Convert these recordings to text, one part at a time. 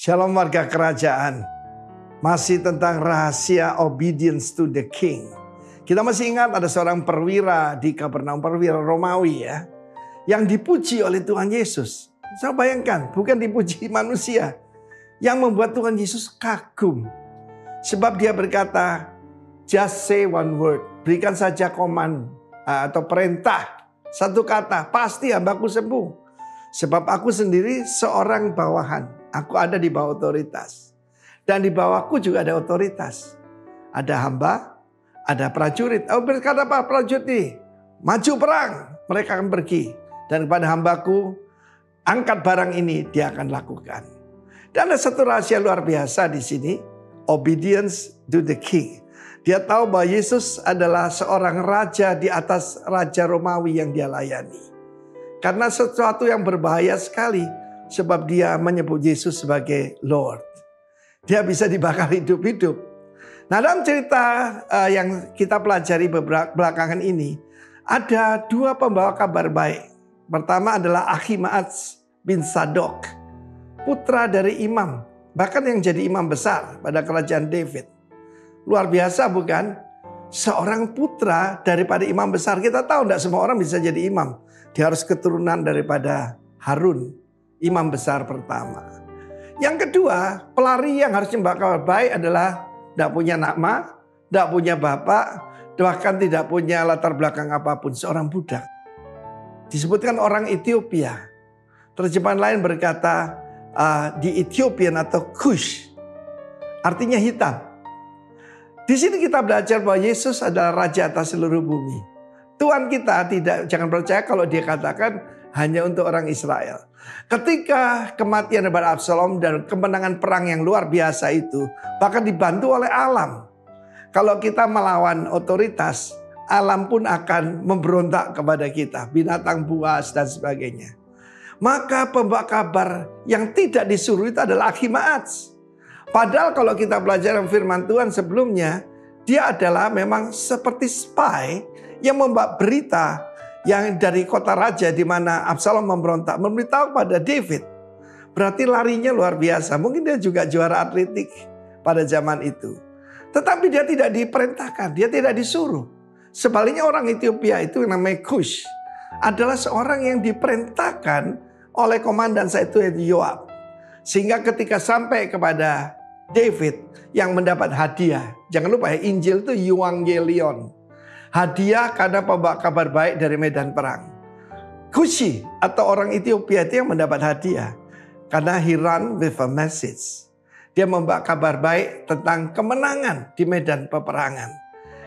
Shalom warga kerajaan. Masih tentang rahasia obedience to the king. Kita masih ingat ada seorang perwira di Kapernaum, perwira Romawi ya, yang dipuji oleh Tuhan Yesus. Saya bayangkan, bukan dipuji manusia. Yang membuat Tuhan Yesus kagum. Sebab dia berkata, just say one word. Berikan saja koman atau perintah. Satu kata, pasti hambaku sembuh. Sebab aku sendiri seorang bawahan. Aku ada di bawah otoritas. Dan di bawahku juga ada otoritas. Ada hamba, ada prajurit. Oh, berkata apa prajurit ini? Maju perang. Mereka akan pergi. Dan kepada hambaku, angkat barang ini dia akan lakukan. Dan ada satu rahasia luar biasa di sini. Obedience to the king. Dia tahu bahwa Yesus adalah seorang raja di atas raja Romawi yang dia layani. Karena sesuatu yang berbahaya sekali. Sebab dia menyebut Yesus sebagai Lord. Dia bisa dibakar hidup-hidup. Nah, dalam cerita yang kita pelajari belakangan ini. Ada dua pembawa kabar baik. Pertama adalah Ahimaaz bin Sadok. Putra dari imam. Bahkan yang jadi imam besar pada kerajaan David. Luar biasa bukan? Seorang putra daripada imam besar. Kita tahu tidak semua orang bisa jadi imam. Dia harus keturunan daripada Harun. Imam besar pertama. Yang kedua, pelari yang harus membawa kabar baik adalah tidak punya nama, tidak punya bapak, bahkan tidak punya latar belakang apapun. Seorang budak. Disebutkan orang Ethiopia. Terjemahan lain berkata di Ethiopian atau Kush. Artinya hitam. Di sini kita belajar bahwa Yesus adalah raja atas seluruh bumi. Tuhan kita jangan percaya kalau dia katakan hanya untuk orang Israel. Ketika kematian daripada Absalom dan kemenangan perang yang luar biasa itu, bahkan dibantu oleh alam. Kalau kita melawan otoritas, alam pun akan memberontak kepada kita. Binatang buas dan sebagainya. Maka pembawa kabar yang tidak disuruh itu adalah Ahimaaz. Padahal kalau kita belajar firman Tuhan sebelumnya, dia adalah memang seperti spy yang membawa berita yang dari kota raja di mana Absalom memberontak, memberitahu pada David. Berarti larinya luar biasa. Mungkin dia juga juara atletik pada zaman itu. Tetapi dia tidak diperintahkan, dia tidak disuruh. Sebaliknya orang Ethiopia itu yang namanya Kush adalah seorang yang diperintahkan oleh komandan saat itu Yoab. Sehingga ketika sampai kepada David yang mendapat hadiah. Jangan lupa ya, Injil itu Euangelion. Hadiah karena pembawa kabar baik dari medan perang. Kushi atau orang Ethiopia itu yang mendapat hadiah. Karena he run with a message. Dia membawa kabar baik tentang kemenangan di medan peperangan.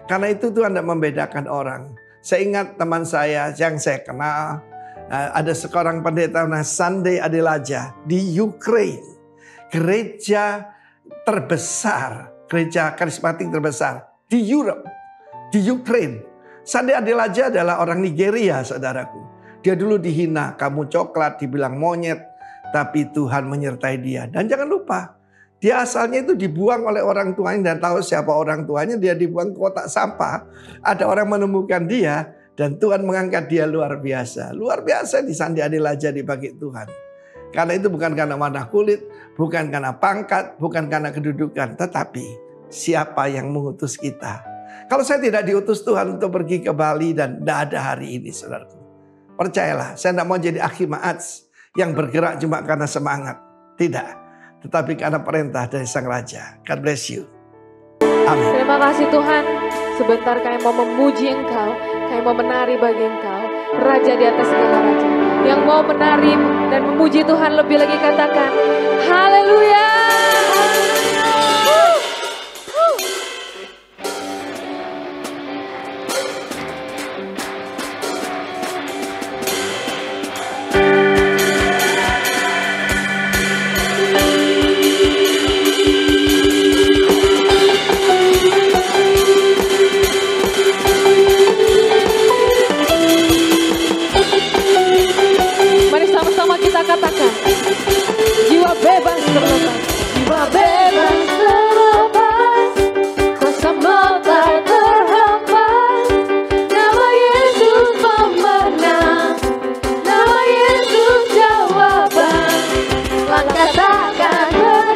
Karena itu Tuhan tidak membedakan orang. Saya ingat teman saya yang saya kenal. Ada seorang pendeta namanya Sunday Adelaja di Ukraine. Gereja terbesar. Gereja karismatik terbesar di Europe. Di Ukraine. Sunday Adelaja adalah orang Nigeria, saudaraku. Dia dulu dihina, kamu coklat, dibilang monyet. Tapi Tuhan menyertai dia. Dan jangan lupa, dia asalnya itu dibuang oleh orang tuanya. Dan tahu siapa orang tuanya, dia dibuang ke kotak sampah. Ada orang menemukan dia. Dan Tuhan mengangkat dia luar biasa. Luar biasa di Sunday Adelaja dibagi Tuhan. Karena itu bukan karena warna kulit, bukan karena pangkat, bukan karena kedudukan. Tetapi siapa yang mengutus kita. Kalau saya tidak diutus Tuhan untuk pergi ke Bali dan tidak ada hari ini, saudaraku. Percayalah, saya tidak mau jadi Ahimaaz yang bergerak cuma karena semangat. Tidak. Tetapi karena perintah dari Sang Raja. God bless you. Amin. Terima kasih Tuhan. Sebentar kami mau memuji Engkau. Kami mau menari bagi Engkau. Raja di atas segala raja. Yang mau menari dan memuji Tuhan lebih lagi katakan. Haleluya. Katakan, jiwa bebas terlepas, jiwa bebas terlepas, kuasa maut terhempas, nama Yesus pemenang, nama Yesus jawaban, langkah takkan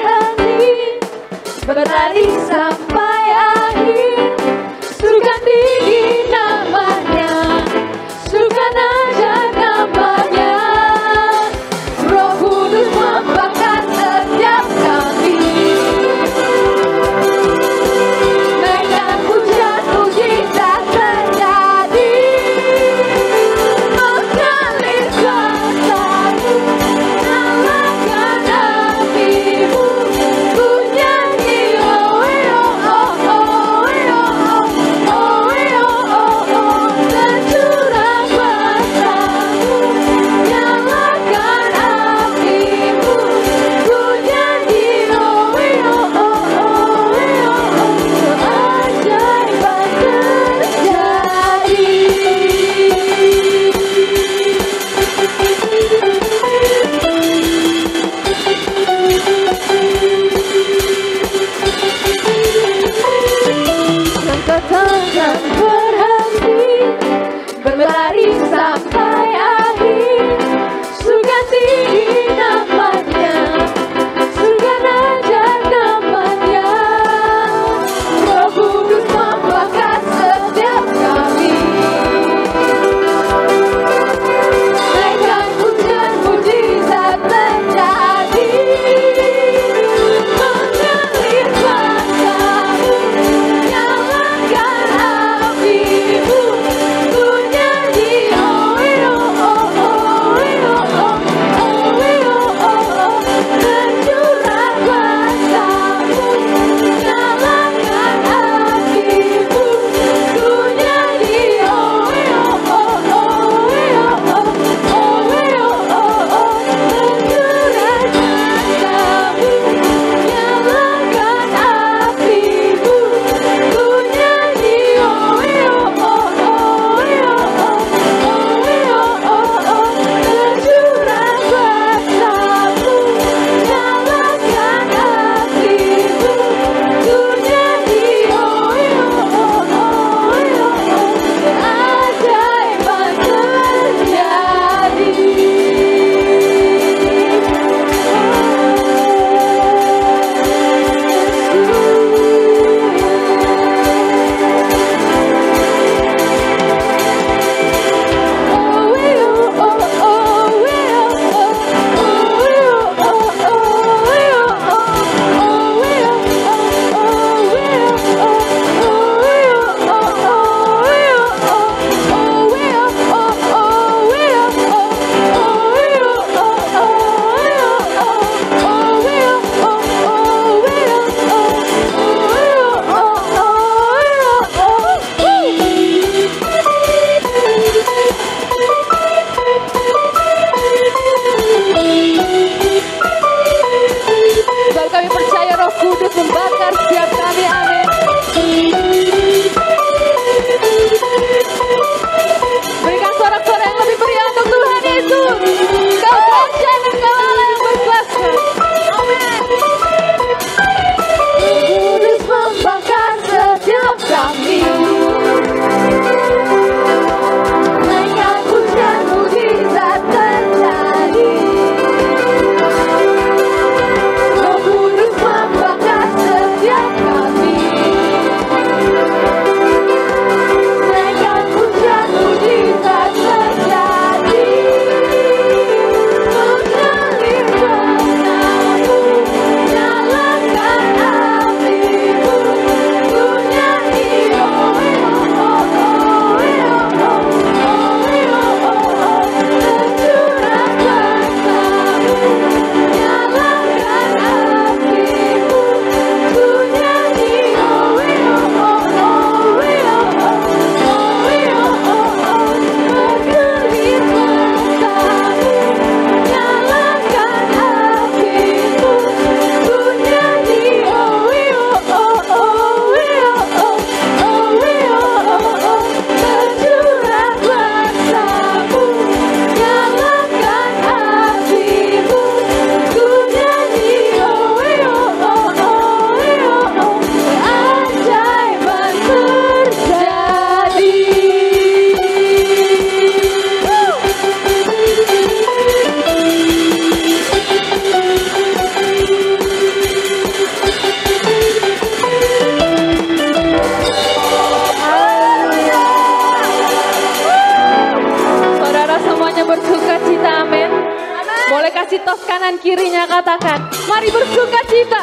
Boleh kasih tos kanan kirinya, katakan, mari bersuka cita.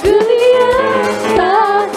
Dunia tak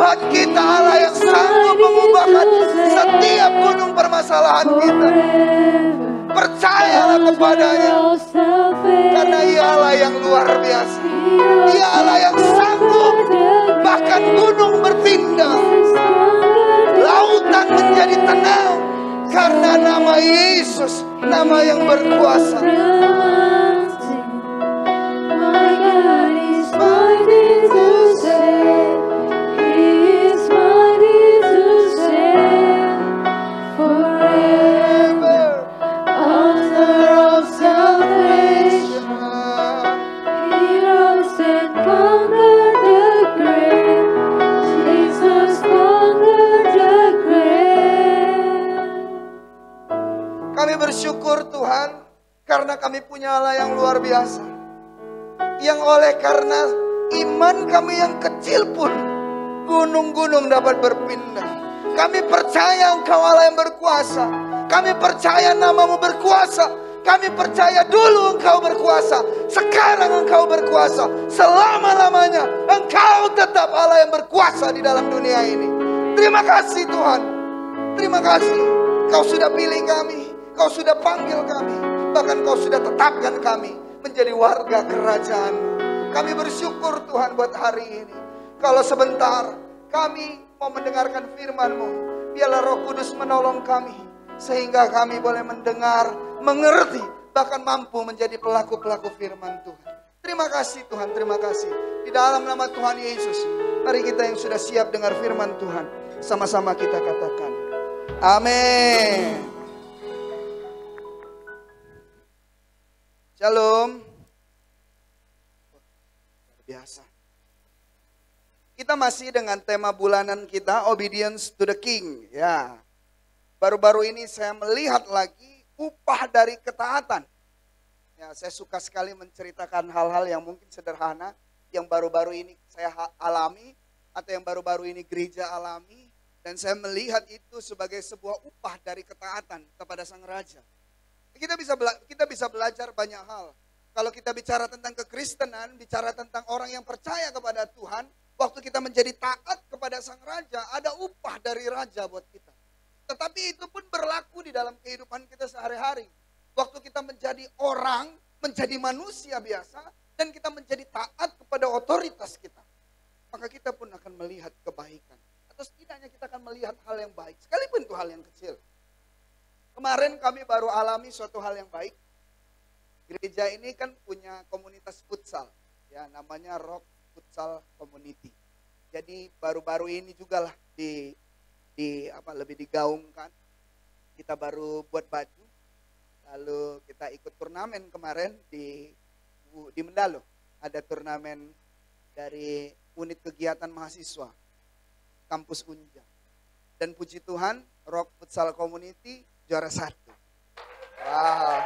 Tuhan kita Allah yang sanggup mengubahkan setiap gunung permasalahan kita. Percayalah kepadanya, karena Ia Allah yang luar biasa. Ia Allah yang sanggup, bahkan gunung berpindah, lautan menjadi tenang, karena nama Yesus, nama yang berkuasa. Kami bersyukur Tuhan, karena kami punya Allah yang luar biasa. Yang oleh karena iman kami yang kecil pun, gunung-gunung dapat berpindah. Kami percaya Engkau Allah yang berkuasa. Kami percaya namamu berkuasa. Kami percaya dulu Engkau berkuasa. Sekarang Engkau berkuasa. Selama-lamanya Engkau tetap Allah yang berkuasa di dalam dunia ini. Terima kasih Tuhan. Terima kasih. Kau sudah pilih kami. Kau sudah panggil kami, bahkan Kau sudah tetapkan kami menjadi warga kerajaan. Kami bersyukur Tuhan buat hari ini. Kalau sebentar kami mau mendengarkan firman-Mu, biarlah Roh Kudus menolong kami, sehingga kami boleh mendengar, mengerti, bahkan mampu menjadi pelaku-pelaku firman Tuhan. Terima kasih Tuhan, terima kasih. Di dalam nama Tuhan Yesus, mari kita yang sudah siap dengar firman Tuhan, sama-sama kita katakan, amin. Shalom. Luar biasa. Kita masih dengan tema bulanan kita, Obedience to the King. Ya. Baru-baru ini saya melihat lagi upah dari ketaatan. Ya, saya suka sekali menceritakan hal-hal yang mungkin sederhana, yang baru-baru ini saya alami, atau yang baru-baru ini gereja alami. Dan saya melihat itu sebagai sebuah upah dari ketaatan kepada Sang Raja. Kita bisa belajar banyak hal. Kalau kita bicara tentang kekristenan, bicara tentang orang yang percaya kepada Tuhan, waktu kita menjadi taat kepada Sang Raja, ada upah dari Raja buat kita. Tetapi itu pun berlaku di dalam kehidupan kita sehari-hari. Waktu kita menjadi orang, menjadi manusia biasa, dan kita menjadi taat kepada otoritas kita, maka kita pun akan melihat kebaikan. Atau setidaknya kita akan melihat hal yang baik, sekalipun itu hal yang kecil. Kemarin kami baru alami suatu hal yang baik. Gereja ini kan punya komunitas futsal, ya namanya Rock Futsal Community. Jadi baru-baru ini juga lah lebih digaungkan. Kita baru buat baju, lalu kita ikut turnamen kemarin di Mendalo. Ada turnamen dari unit kegiatan mahasiswa kampus Unja. Dan puji Tuhan, Rock Futsal Community juara 1. Wow.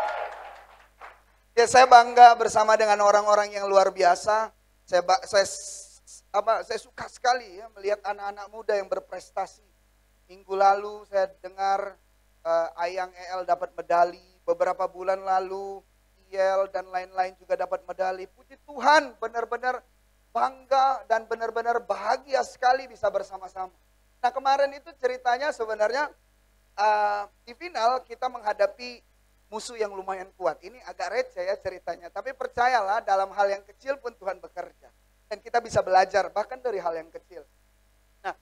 Ya, saya bangga bersama dengan orang-orang yang luar biasa. Saya suka sekali ya melihat anak-anak muda yang berprestasi. Minggu lalu saya dengar Ayang EL dapat medali. Beberapa bulan lalu IEL dan lain-lain juga dapat medali. Puji Tuhan, benar-benar bangga dan benar-benar bahagia sekali bisa bersama-sama. Nah, kemarin itu ceritanya sebenarnya di final kita menghadapi musuh yang lumayan kuat. Ini agak receh ya ceritanya. Tapi percayalah dalam hal yang kecil pun Tuhan bekerja. Dan kita bisa belajar bahkan dari hal yang kecil. Nah,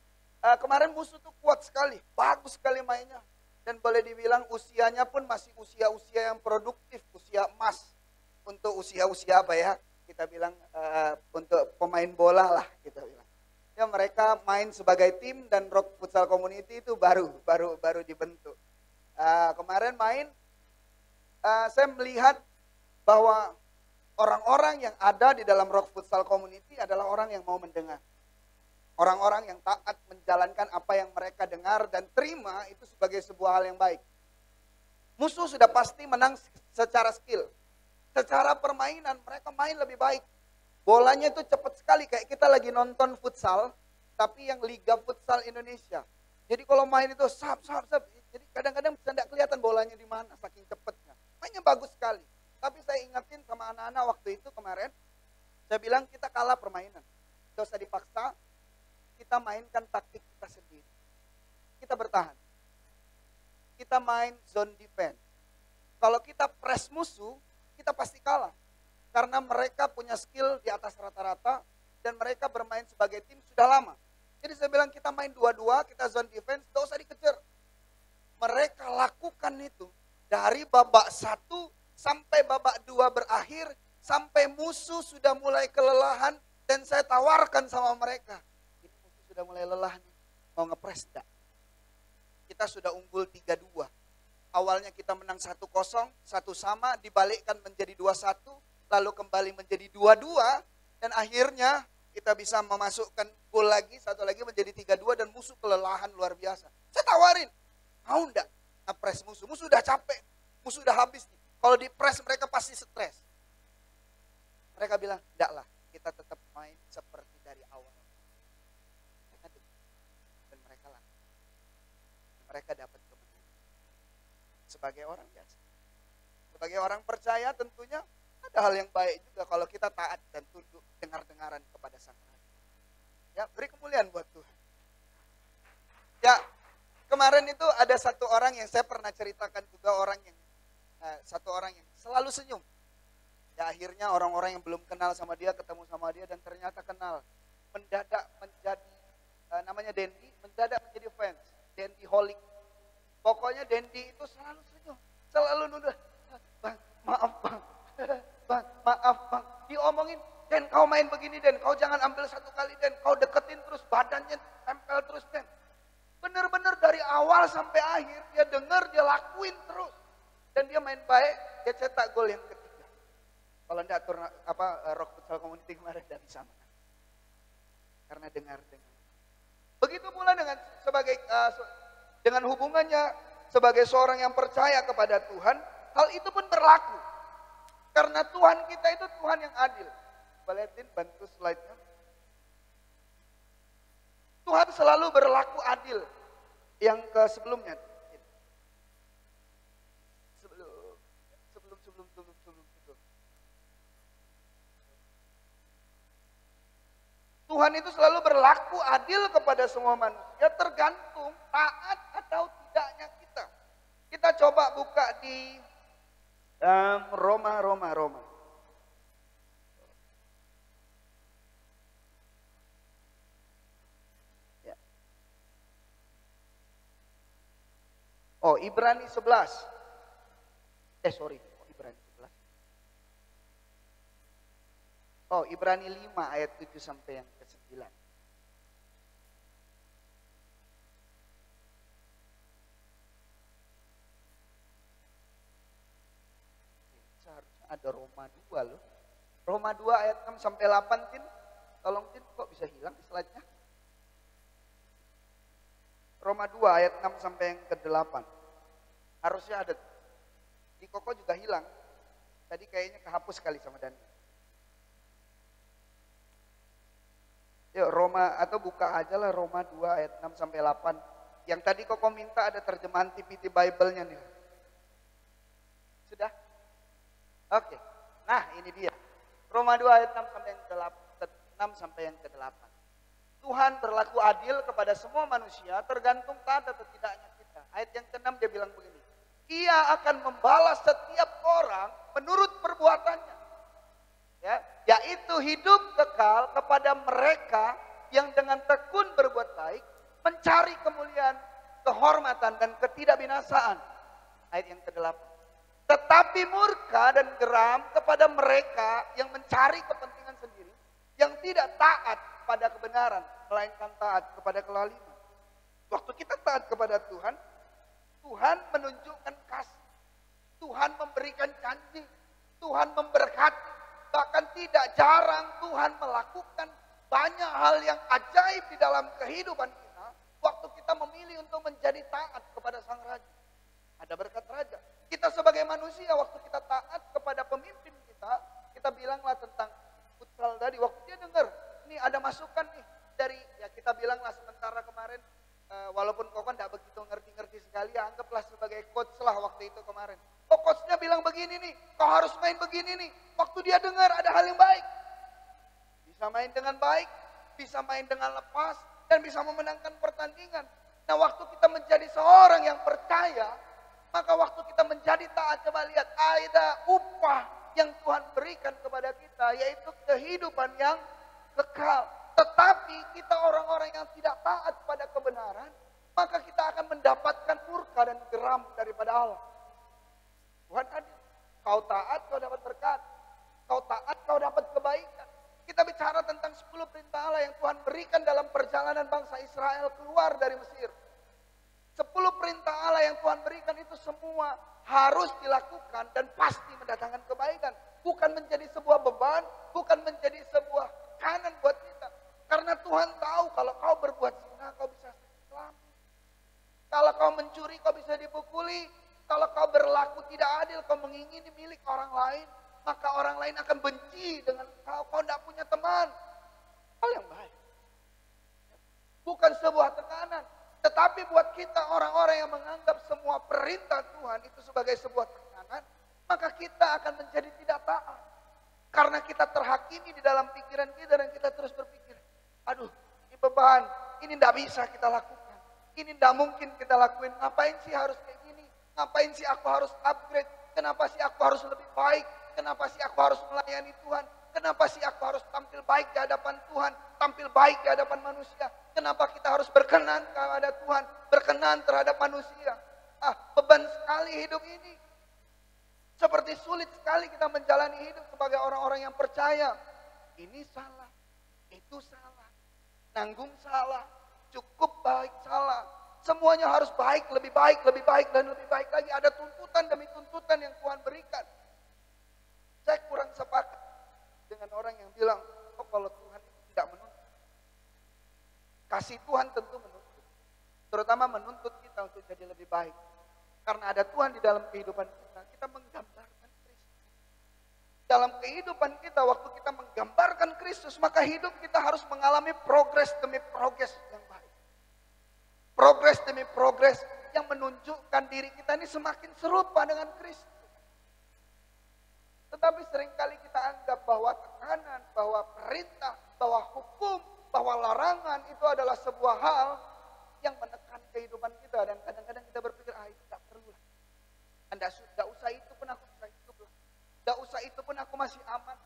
kemarin musuh tuh kuat sekali. Bagus sekali mainnya. Dan boleh dibilang usianya pun masih usia-usia yang produktif. Usia emas. Untuk usia-usia apa ya? Kita bilang untuk pemain bola lah kita bilang. Ya, mereka main sebagai tim dan Rock Futsal Community itu baru dibentuk. Kemarin main, saya melihat bahwa orang-orang yang ada di dalam Rock Futsal Community adalah orang yang mau mendengar. Orang-orang yang taat menjalankan apa yang mereka dengar dan terima itu sebagai sebuah hal yang baik. Musuh sudah pasti menang secara skill. Secara permainan mereka main lebih baik. Bolanya itu cepat sekali, kayak kita lagi nonton futsal, tapi yang Liga Futsal Indonesia. Jadi kalau main itu sap. Jadi kadang-kadang bisa tidak kelihatan bolanya di mana, saking cepatnya. Mainnya bagus sekali. Tapi saya ingatin sama anak-anak waktu itu kemarin, saya bilang kita kalah permainan. Tidak usah dipaksa, kita mainkan taktik kita sendiri. Kita bertahan. Kita main zone defense. Kalau kita press musuh, kita pasti kalah. Karena mereka punya skill di atas rata-rata dan mereka bermain sebagai tim sudah lama. Jadi saya bilang kita main 2-2, kita zone defense, gak usah dikejar. Mereka lakukan itu dari babak 1 sampai babak 2 berakhir, sampai musuh sudah mulai kelelahan dan saya tawarkan sama mereka. Ini musuh sudah mulai lelah nih, mau ngepres enggak? Kita sudah unggul 3-2. Awalnya kita menang 1-0, 1 sama, dibalikkan menjadi 2-1, lalu kembali menjadi 2-2, dan akhirnya kita bisa memasukkan gol lagi, satu lagi menjadi 3-2 dan musuh kelelahan luar biasa. Saya tawarin, mau enggak ngepres musuh? Musuh udah capek, musuh udah habis nih. Kalau di press mereka pasti stres. Mereka bilang, enggak lah, kita tetap main seperti dari awal. Dan mereka lah. Mereka dapat kemenangan. Sebagai orang biasa. Sebagai orang percaya tentunya ada hal yang baik juga kalau kita taat dan tunduk dengar-dengaran kepada Sang Raja. Ya, beri kemuliaan buat Tuhan. Ya, kemarin itu ada satu orang yang saya pernah ceritakan juga, satu orang yang selalu senyum. Ya, akhirnya orang-orang yang belum kenal sama dia ketemu sama dia dan ternyata kenal. Mendadak menjadi namanya Dendi, mendadak menjadi fans. Dendi Holic. Pokoknya Dendi itu selalu senyum, selalu nuduh, bang, maaf bang, bang, maaf bang. Diomongin, Den kau main begini Den, kau jangan ambil satu kali Den, kau deketin terus badannya tempel terus Den. Bener-bener dari awal sampai akhir dia dengar, dia lakuin terus. Dan dia main baik, dia cetak gol yang ketiga. Kalau enggak Rock Futsal Community kemarin tidak bisa menang. Karena dengar-dengar. Begitu pula dengan hubungannya sebagai seorang yang percaya kepada Tuhan, hal itu pun berlaku. Karena Tuhan kita itu Tuhan yang adil. Baletin, bantu slide-nya. Tuhan selalu berlaku adil. Yang sebelumnya. Sebelum. Tuhan itu selalu berlaku adil kepada semua manusia, tergantung taat atau tidaknya kita. Kita coba buka di Roma. Ya. Oh, Ibrani 11. Ibrani 11. Oh, Ibrani 5 ayat 7 sampai yang ke-9. Seharusnya ada Roma 2 loh. Roma 2 ayat 6 sampai 8, Tin. Tolong Tin, kok bisa hilang slide-nya? Roma 2 ayat 6 sampai yang ke-8. Harusnya ada. Di Koko juga hilang. Tadi kayaknya kehapus kali sama Dani. Yuk Roma, atau buka aja lah Roma 2 ayat 6 sampai 8. Yang tadi Koko minta ada terjemahan TPT Bible-nya nih. Sudah? Oke. Nah, ini dia. Roma 2 ayat 6 sampai yang ke-8. Tuhan berlaku adil kepada semua manusia tergantung taat atau tidaknya kita. Ayat yang ke-6 dia bilang begini. Ia akan membalas setiap orang menurut perbuatannya. Ya, yaitu hidup kekal kepada mereka yang dengan tekun berbuat baik, mencari kemuliaan, kehormatan dan ketidakbinasaan. Ayat yang ke-8. Tetapi murka dan geram kepada mereka yang mencari kepentingan sendiri, yang tidak taat pada kebenaran, melainkan taat kepada kelaliman. Waktu kita taat kepada Tuhan, Tuhan menunjukkan kasih, Tuhan memberikan janji, Tuhan memberkati. Bahkan tidak jarang Tuhan melakukan banyak hal yang ajaib di dalam kehidupan kita. Waktu kita memilih untuk menjadi taat kepada Sang Raja. Ada berkat Raja. Kita sebagai manusia waktu kita taat kepada pemimpin kita bilanglah tentang futsal tadi. Waktu dia dengar, ini ada masukan nih dari, ya kita bilanglah sementara kemarin. Walaupun Koko tidak begitu ngerti-ngerti sekali, ya anggaplah sebagai coach lah waktu itu kemarin. Oh coachnya bilang begini nih, kau harus main begini nih. Waktu dia dengar ada hal yang baik. Bisa main dengan baik, bisa main dengan lepas, dan bisa memenangkan pertandingan. Nah, waktu kita menjadi seorang yang percaya, maka waktu kita menjadi taat, coba lihat, ada upah yang Tuhan berikan kepada kita, yaitu kehidupan yang kekal. Tetapi kita orang-orang yang tidak taat pada kebenaran, maka kita akan mendapatkan murka dan geram daripada Allah. Tuhan adil. Kau taat, kau dapat berkat. Kau taat, kau dapat kebaikan. Kita bicara tentang 10 perintah Allah yang Tuhan berikan dalam perjalanan bangsa Israel keluar dari Mesir. 10 perintah Allah yang Tuhan berikan itu semua harus dilakukan dan pasti mendatangkan kebaikan. Bukan menjadi sebuah beban, bukan menjadi sebuah tekanan buat kita. Karena Tuhan tahu kalau kau berbuat zina, kau bisa selamat. Kalau kau mencuri, kau bisa dipukuli. Kalau kau berlaku tidak adil, kau mengingini milik orang lain, maka orang lain akan benci dengan kau. Kau tidak punya teman. Hal yang baik. Bukan sebuah tekanan. Tetapi buat kita orang-orang yang menganggap semua perintah Tuhan itu sebagai sebuah tekanan, maka kita akan menjadi tidak taat. Karena kita terhakimi di dalam pikiran kita dan kita terus berpikir, aduh ini beban, ini tidak bisa kita lakukan. Ini tidak mungkin kita lakuin. Ngapain sih harus kayak gini? Ngapain sih aku harus upgrade? Kenapa sih aku harus lebih baik? Kenapa sih aku harus melayani Tuhan? Kenapa sih aku harus tampil baik di hadapan Tuhan? Tampil baik di hadapan manusia? Kenapa kita harus berkenan kepada Tuhan? Berkenan terhadap manusia? Beban sekali hidup ini. Seperti sulit sekali kita menjalani hidup sebagai orang-orang yang percaya. Ini salah, itu salah. Nanggung salah, cukup baik salah. Semuanya harus baik, lebih baik, dan lebih baik lagi. Ada tuntutan demi tuntutan yang Tuhan berikan. Saya kurang sepakat dengan orang yang bilang, oh kalau Tuhan tidak menuntut. Kasih Tuhan tentu menuntut. Terutama menuntut kita untuk jadi lebih baik. Karena ada Tuhan di dalam kehidupan kita, kita menggambarkan Kristus. Dalam kehidupan kita, waktu kita menggambarkan Kristus, maka hidup kita harus mengalami progres demi progres yang baik. Progres demi progres yang menunjukkan diri kita ini semakin serupa dengan Kristus. Tetapi seringkali kita anggap bahwa tekanan, bahwa perintah, bahwa hukum, bahwa larangan itu adalah sebuah hal yang menekan kehidupan kita. Dan kadang-kadang kita berpikir, itu tidak perlu lah. Tidak usah itu pun aku bisa hidup lah. Tidak usah itu pun aku masih aman.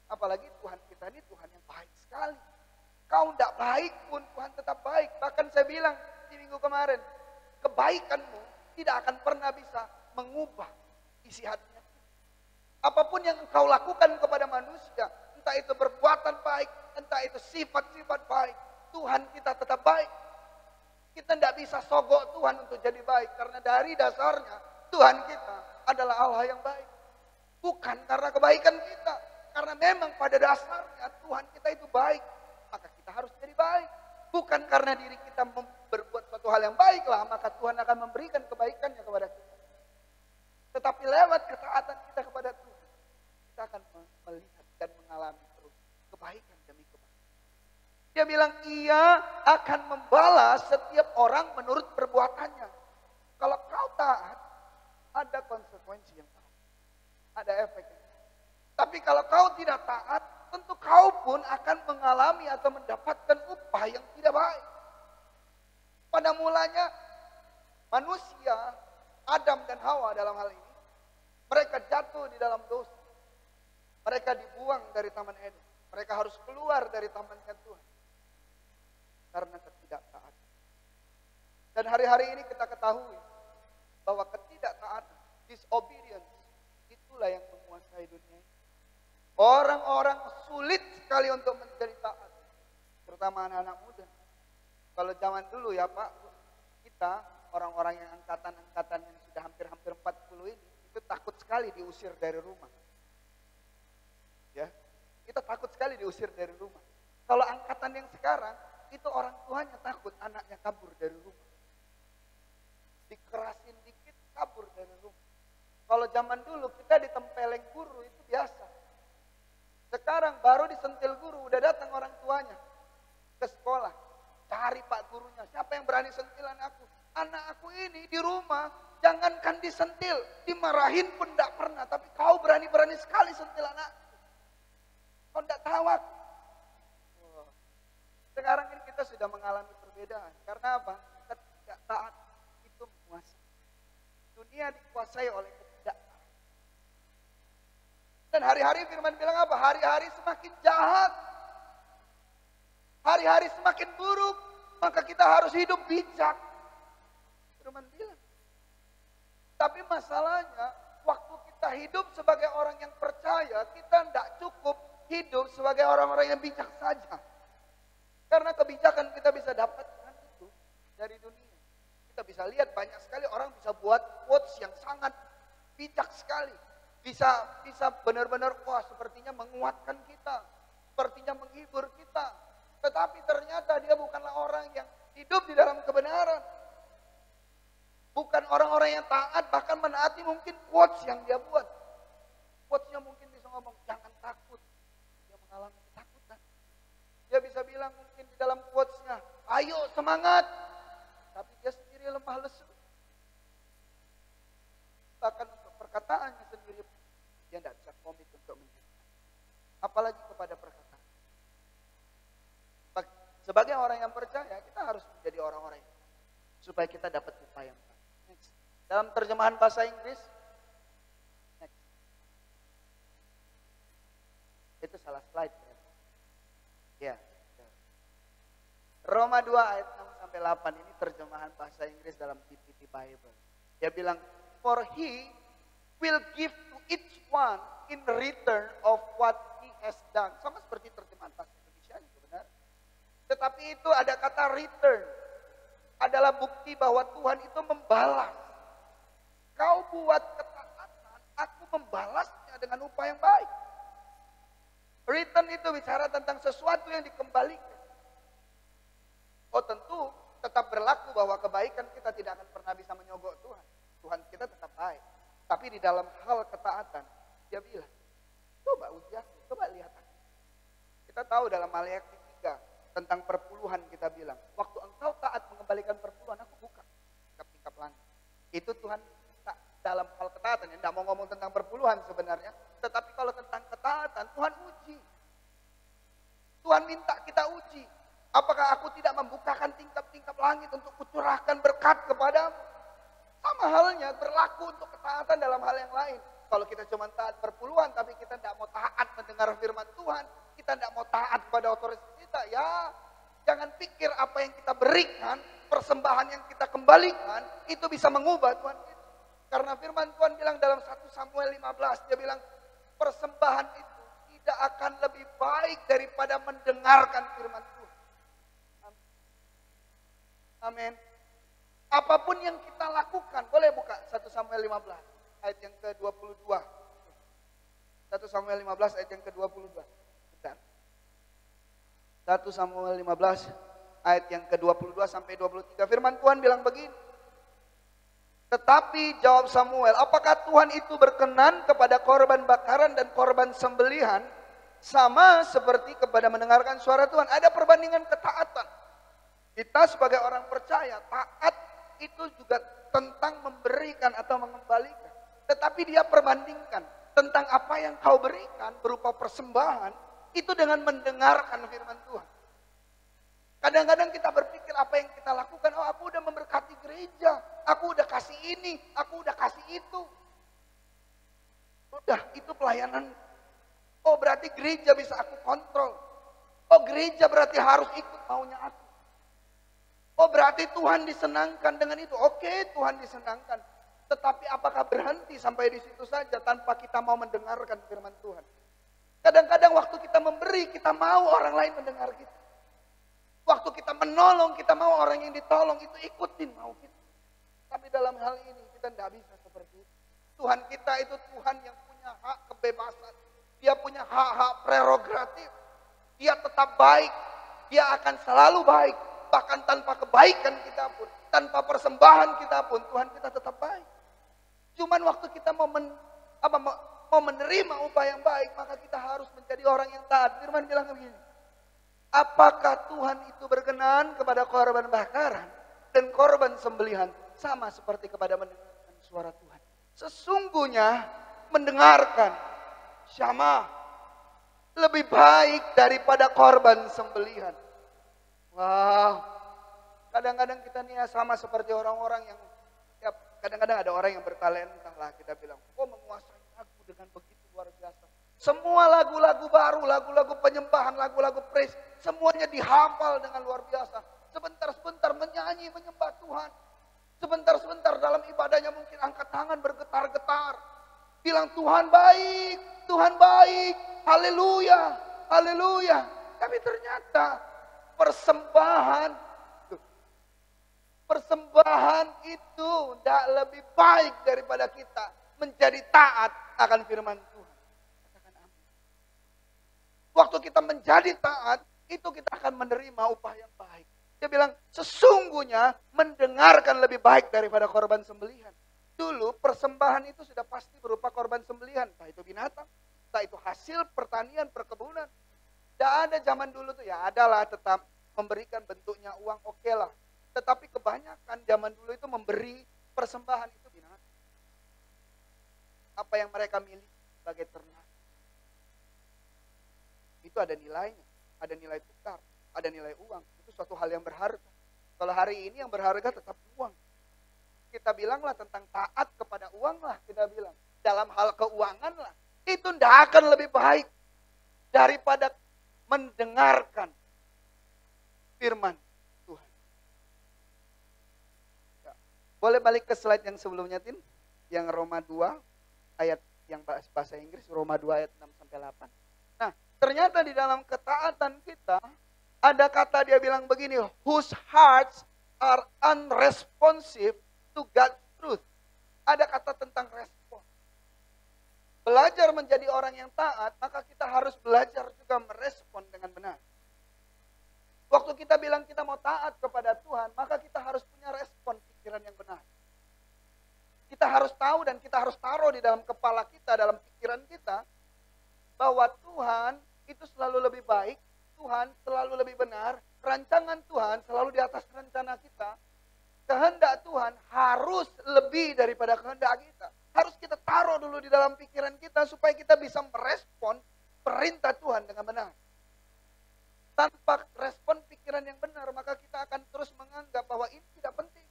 Apalagi Tuhan kita ini Tuhan yang baik sekali. Kau tidak baik pun Tuhan tetap baik. Bahkan saya bilang di minggu kemarin, kebaikanmu tidak akan pernah bisa mengubah isi hatinya. Apapun yang engkau lakukan kepada manusia, entah itu perbuatan baik, entah itu sifat-sifat baik, Tuhan kita tetap baik. Kita tidak bisa sogok Tuhan untuk jadi baik, karena dari dasarnya Tuhan kita adalah Allah yang baik. Bukan karena kebaikan kita, karena memang pada dasarnya Tuhan kita itu baik, maka kita harus jadi baik. Bukan karena diri kita berbuat suatu hal yang baiklah, maka Tuhan akan memberikan kebaikannya kepada kita. Tetapi lewat ketaatan kita kepada Tuhan, kita akan melihat dan mengalami terus kebaikan demi kebaikan. Dia bilang, ia akan membalas setiap orang menurut perbuatannya. Kalau kau taat, ada konsekuensi yang taat. Ada efeknya. Tapi kalau kau tidak taat, tentu kau pun akan mengalami atau mendapatkan upah yang tidak baik. Pada mulanya, manusia, Adam dan Hawa dalam hal ini, mereka jatuh di dalam dosa. Mereka dibuang dari Taman Eden. Mereka harus keluar dari tamannya Tuhan. Karena ketidaktaatan. Dan hari-hari ini kita ketahui bahwa ketidaktaatan, disobedience, itulah yang menguasai dunia ini. Orang-orang sulit sekali untuk menjadi taat. Terutama anak-anak muda. Kalau zaman dulu ya Pak, kita orang-orang yang angkatan-angkatan yang sudah hampir-hampir 40 ini, itu takut sekali diusir dari rumah. Ya, kita takut sekali diusir dari rumah. Kalau angkatan yang sekarang, itu orang tuanya takut anaknya kabur dari rumah. Dikerasin dikit, kabur dari rumah. Kalau zaman dulu kita ditempeleng guru itu biasa. Sekarang baru disentil guru, udah datang orang tuanya ke sekolah. Cari pak gurunya, siapa yang berani sentilan aku? Anak aku ini di rumah, jangankan disentil, dimarahin pun tidak pernah. Tapi kau berani-berani sekali sentil anakku. Kau tidak tahu aku. Sekarang ini kita sudah mengalami perbedaan. Karena apa? Ketaatan itu menguasai. Dunia dikuasai oleh ketidaktaatan. Dan hari-hari firman bilang apa? Hari-hari semakin jahat. Hari-hari semakin buruk. Maka kita harus hidup bijak. Firman bilang. Tapi masalahnya, waktu kita hidup sebagai orang yang percaya, kita tidak cukup hidup sebagai orang-orang yang bijak saja. Karena kebijakan kita bisa dapatkan itu dari dunia. Kita bisa lihat banyak sekali orang bisa buat quotes yang sangat bijak sekali. Bisa benar-benar wah sepertinya menguatkan kita. Sepertinya menghibur kita. Tetapi ternyata dia bukanlah orang yang hidup di dalam kebenaran. Bukan orang-orang yang taat, bahkan menaati mungkin quotes yang dia buat. Quotesnya mungkin bisa ngomong, jangan takut. Dia mengalami ketakutan. Dia bisa bilang mungkin di dalam quotesnya, ayo semangat. Tapi dia sendiri lemah lesu. Bahkan untuk perkataannya sendiri, dia tidak bisa komit untuk menjaga. Apalagi kepada perkataan. Sebagai orang yang percaya, kita harus menjadi orang-orang yang supaya kita dapat upaya yang baik. Next. Dalam terjemahan bahasa Inggris, next. Itu salah slide. Ya. Roma 2 ayat 6-8 ini terjemahan bahasa Inggris dalam TPT Bible. Dia bilang, for he will give to each one in return of what he has done. Sama seperti terjemahan bahasa Indonesia itu benar. Tetapi itu ada kata return. Adalah bukti bahwa Tuhan itu membalas. Kau buat ketaatan, aku membalasnya dengan upaya yang baik. Return itu bicara tentang sesuatu yang dikembalikan. Oh tentu tetap berlaku bahwa kebaikan kita tidak akan pernah bisa menyogok Tuhan. Tuhan kita tetap baik. Tapi di dalam hal ketaatan, dia bilang, coba uji aku, coba lihat aku. Kita tahu dalam Maleakhi 3 tentang perpuluhan kita bilang, waktu engkau taat mengembalikan perpuluhan, aku buka tingkap-tingkap langit. Itu Tuhan tak dalam hal ketaatan, yang tidak mau ngomong tentang perpuluhan sebenarnya. Tetapi kalau tentang ketaatan, Tuhan uji. Tuhan minta kita uji. Apakah aku tidak membukakan tingkap-tingkap langit untuk kucurahkan berkat kepadamu? Sama halnya berlaku untuk ketaatan dalam hal yang lain. Kalau kita cuma taat perpuluhan, tapi kita tidak mau taat mendengar firman Tuhan, kita tidak mau taat kepada otoritas kita, ya jangan pikir apa yang kita berikan, persembahan yang kita kembalikan, itu bisa mengubah Tuhan kita. Karena firman Tuhan bilang dalam 1 Samuel 15, dia bilang persembahan itu tidak akan lebih baik daripada mendengarkan firman Tuhan. Amin. Apapun yang kita lakukan, boleh buka 1 Samuel 15 ayat yang ke-22. 1 Samuel 15 ayat yang ke-22. Bentar. 1 Samuel 15 ayat yang ke-22 sampai 23. Firman Tuhan bilang begini. Tetapi jawab Samuel, apakah Tuhan itu berkenan kepada korban bakaran dan korban sembelihan sama seperti kepada mendengarkan suara Tuhan? Ada perbandingan ketaatan. Kita sebagai orang percaya, taat itu juga tentang memberikan atau mengembalikan. Tetapi dia perbandingkan tentang apa yang kau berikan berupa persembahan itu dengan mendengarkan firman Tuhan. Kadang-kadang kita berpikir apa yang kita lakukan, oh aku udah memberkati gereja, aku udah kasih ini, aku udah kasih itu. Udah, itu pelayanan. Oh berarti gereja bisa aku kontrol. Oh gereja berarti harus ikut maunya aku. Oh berarti Tuhan disenangkan dengan itu. Oke, Tuhan disenangkan. Tetapi apakah berhenti sampai di situ saja tanpa kita mau mendengarkan firman Tuhan? Kadang-kadang waktu kita memberi, kita mau orang lain mendengar kita. Waktu kita menolong, kita mau orang yang ditolong itu ikutin mau kita. Tapi dalam hal ini kita tidak bisa seperti itu. Tuhan kita itu Tuhan yang punya hak kebebasan. Dia punya hak-hak prerogatif. Dia tetap baik. Dia akan selalu baik. Bahkan tanpa kebaikan kita pun, tanpa persembahan kita pun, Tuhan kita tetap baik. Cuman waktu kita mau menerima upaya yang baik, maka kita harus menjadi orang yang taat. Firman bilang begini, apakah Tuhan itu berkenan kepada korban bakaran dan korban sembelihan sama seperti kepada mendengarkan suara Tuhan? Sesungguhnya mendengarkan syama lebih baik daripada korban sembelihan. Wow. Kadang-kadang kita nih ya sama seperti orang-orang yang ya kadang-kadang ada orang yang bertalenta lah kita bilang, oh menguasai lagu dengan begitu luar biasa. Semua lagu-lagu baru, lagu-lagu penyembahan, lagu-lagu praise, semuanya dihafal dengan luar biasa. Sebentar-sebentar menyanyi, menyembah Tuhan. Sebentar-sebentar dalam ibadahnya mungkin angkat tangan bergetar-getar. Bilang Tuhan baik, haleluya, haleluya. Tapi ternyata persembahan itu tidak lebih baik daripada kita menjadi taat akan firman Tuhan. Katakan amin. Waktu kita menjadi taat, itu kita akan menerima upah yang baik. Dia bilang, sesungguhnya mendengarkan lebih baik daripada korban sembelihan. Dulu persembahan itu sudah pasti berupa korban sembelihan. Entah itu binatang, entah itu hasil pertanian, perkebunan. Tidak ada zaman dulu tuh, ya adalah tetap memberikan bentuknya uang, oke lah. Tetapi kebanyakan zaman dulu itu memberi persembahan itu binatang. Apa yang mereka miliki sebagai ternak. Itu ada nilainya, ada nilai tukar, ada nilai uang. Itu suatu hal yang berharga. Kalau hari ini yang berharga tetap uang. Kita bilanglah tentang taat kepada uang lah, kita bilang. Dalam hal keuangan lah. Itu tidak akan lebih baik daripada mendengarkan firman Tuhan. Ya. Boleh balik ke slide yang sebelumnya, Tin? Yang Roma 2, ayat yang bahasa Inggris, Roma 2 ayat 6-8. Nah, ternyata di dalam ketaatan kita, ada kata dia bilang begini, whose hearts are unresponsive to God's truth. Ada kata tentang respon. Belajar menjadi orang yang taat, maka kita harus belajar juga merespon dengan benar. Waktu kita bilang kita mau taat kepada Tuhan, maka kita harus punya respon pikiran yang benar. Kita harus tahu dan kita harus taruh di dalam kepala kita, dalam pikiran kita, bahwa Tuhan itu selalu lebih baik, Tuhan selalu lebih benar, rancangan Tuhan selalu di atas rencana kita. Kehendak Tuhan harus lebih daripada kehendak kita. Harus kita taruh dulu di dalam pikiran kita supaya kita bisa merespon perintah Tuhan dengan benar. Tanpa respon pikiran yang benar, maka kita akan terus menganggap bahwa ini tidak penting.